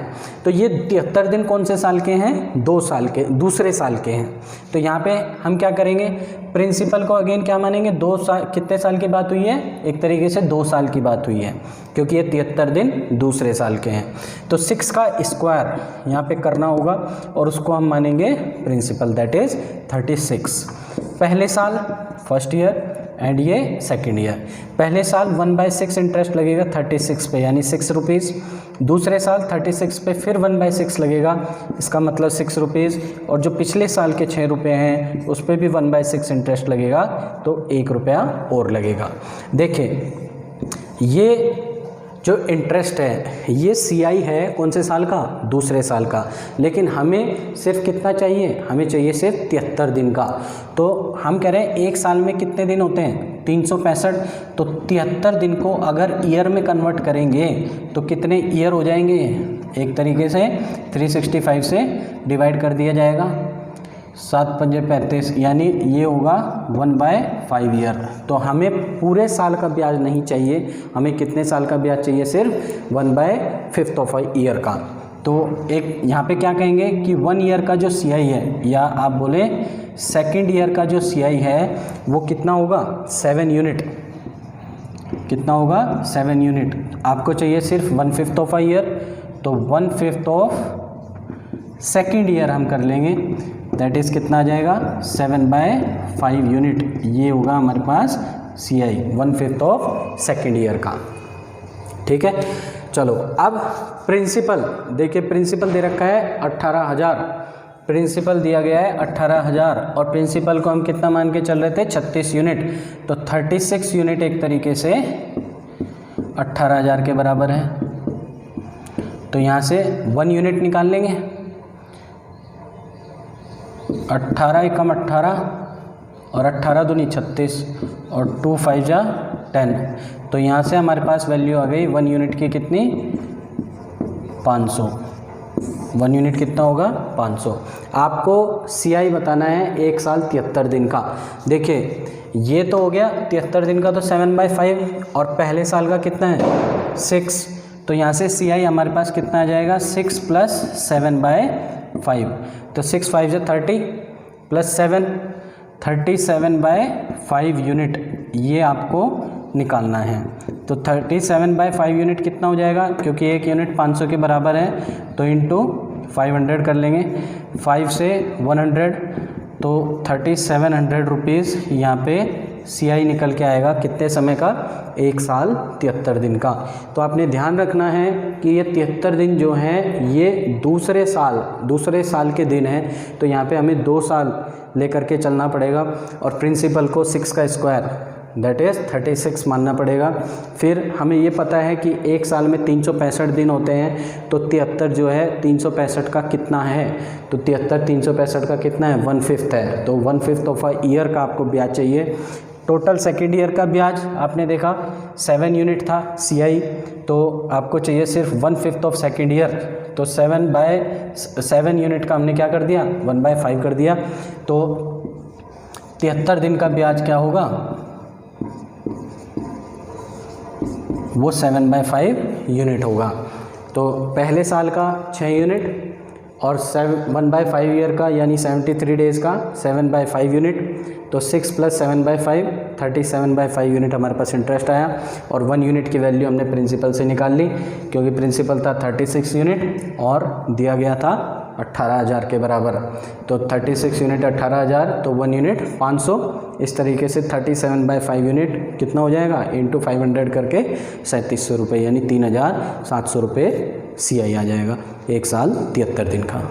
तो ये 73 दिन कौन से साल के हैं, 2 साल के, दूसरे साल के हैं। तो यहाँ पे हम क्या करेंगे, प्रिंसिपल को अगेन क्या मानेंगे, 2 साल, कितने साल की बात हुई है, एक तरीके से 2 साल की बात हुई है, क्योंकि ये 73 दिन दूसरे साल के हैं। तो 6 का स्क्वायर यहाँ पे करना होगा और उसको हम मानेंगे प्रिंसिपल, दैट इज़ 36। पहले साल फर्स्ट ईयर एंड ये सेकेंड ईयर। पहले साल 1/6 इंटरेस्ट लगेगा 36 पे, यानी 6 रुपीज़। दूसरे साल 36 पे फिर 1/6 लगेगा, इसका मतलब 6 रुपीज़। और जो पिछले साल के 6 रुपये हैं उस पर भी 1/6 इंटरेस्ट लगेगा, तो 1 रुपया और लगेगा। देखिए ये जो इंटरेस्ट है ये CI है कौन से साल का, दूसरे साल का। लेकिन हमें सिर्फ कितना चाहिए, हमें चाहिए सिर्फ 73 दिन का। तो हम कह रहे हैं एक साल में कितने दिन होते हैं, 365। तो 73 दिन को अगर ईयर में कन्वर्ट करेंगे तो कितने ईयर हो जाएंगे, एक तरीके से 365 से डिवाइड कर दिया जाएगा, 7×5 35, यानी ये होगा 1/5 ईयर। तो हमें पूरे साल का ब्याज नहीं चाहिए, हमें कितने साल का ब्याज चाहिए, सिर्फ 1/5 ऑफ ईयर का। तो एक यहाँ पे क्या कहेंगे कि 1 ईयर का जो CI है, या आप बोले सेकेंड ईयर का जो CI है वो कितना होगा, 7 यूनिट। कितना होगा, 7 यूनिट। आपको चाहिए सिर्फ 1/5 ऑफ ईयर, तो 1/5 ऑफ सेकेंड ईयर हम कर लेंगे, दैट इज़ कितना आ जाएगा, 7/5 यूनिट। ये होगा हमारे पास CI 1/5 ऑफ सेकेंड ईयर का। ठीक है, चलो अब प्रिंसिपल देखिए, प्रिंसिपल दे रखा है 18,000, प्रिंसिपल दिया गया है 18,000 और प्रिंसिपल को हम कितना मान के चल रहे थे, 36 यूनिट। तो 36 यूनिट एक तरीके से 18,000 के बराबर है। तो यहाँ से 1 यूनिट निकाल लेंगे, 18 एकम 18 और 18 दूनी 36 और 2 5 जा 10। तो यहाँ से हमारे पास वैल्यू आ गई 1 यूनिट की कितनी, 500। 1 यूनिट कितना होगा, 500। आपको CI बताना है 1 साल 73 दिन का। देखिए ये तो हो गया 73 दिन का, तो 7/5 और पहले साल का कितना है 6। तो यहाँ से CI हमारे पास कितना आ जाएगा, 6 + 7/5। तो 6 5 जा 30 + 7 37/5 यूनिट, ये आपको निकालना है। तो 37/5 यूनिट कितना हो जाएगा, क्योंकि एक यूनिट 500 के बराबर है, तो इंटू 500 कर लेंगे, 5 से 100, तो 3700 रुपीज़ यहाँ पे CI निकल के आएगा। कितने समय का, 1 साल 73 दिन का। तो आपने ध्यान रखना है कि ये 73 दिन जो हैं ये दूसरे साल के दिन हैं। तो यहाँ पे हमें 2 साल लेकर के चलना पड़ेगा और प्रिंसिपल को 6 का स्क्वायर दैट इज़ 36 मानना पड़ेगा। फिर हमें ये पता है कि 1 साल में 365 दिन होते हैं, तो 73 जो है 365 का कितना है, तो 73 365 का कितना है, 1/5 है। तो 1/5 ऑफ अ ईयर का आपको ब्याज चाहिए। टोटल सेकेंड ईयर का ब्याज आपने देखा 7 यूनिट था CI, तो आपको चाहिए सिर्फ 1/5 ऑफ सेकेंड ईयर। तो 7/7 यूनिट का हमने क्या कर दिया, 1/5 कर दिया। तो 73 दिन का ब्याज क्या होगा, वो 7/5 यूनिट होगा। तो पहले साल का 6 यूनिट और 1/5 ईयर का यानी 73 डेज़ का 7/5 यूनिट। तो 6 + 7/5 37/5 यूनिट हमारे पास इंटरेस्ट आया और 1 यूनिट की वैल्यू हमने प्रिंसिपल से निकाल ली, क्योंकि प्रिंसिपल था 36 यूनिट और दिया गया था 18,000 के बराबर। तो 36 यूनिट 18,000, तो 1 यूनिट 500। इस तरीके से 37/5 यूनिट कितना हो जाएगा, इंटू 500 करके 3700 रुपये यानी 3,700 रुपये CI आ जाएगा 1 साल 73 दिन का।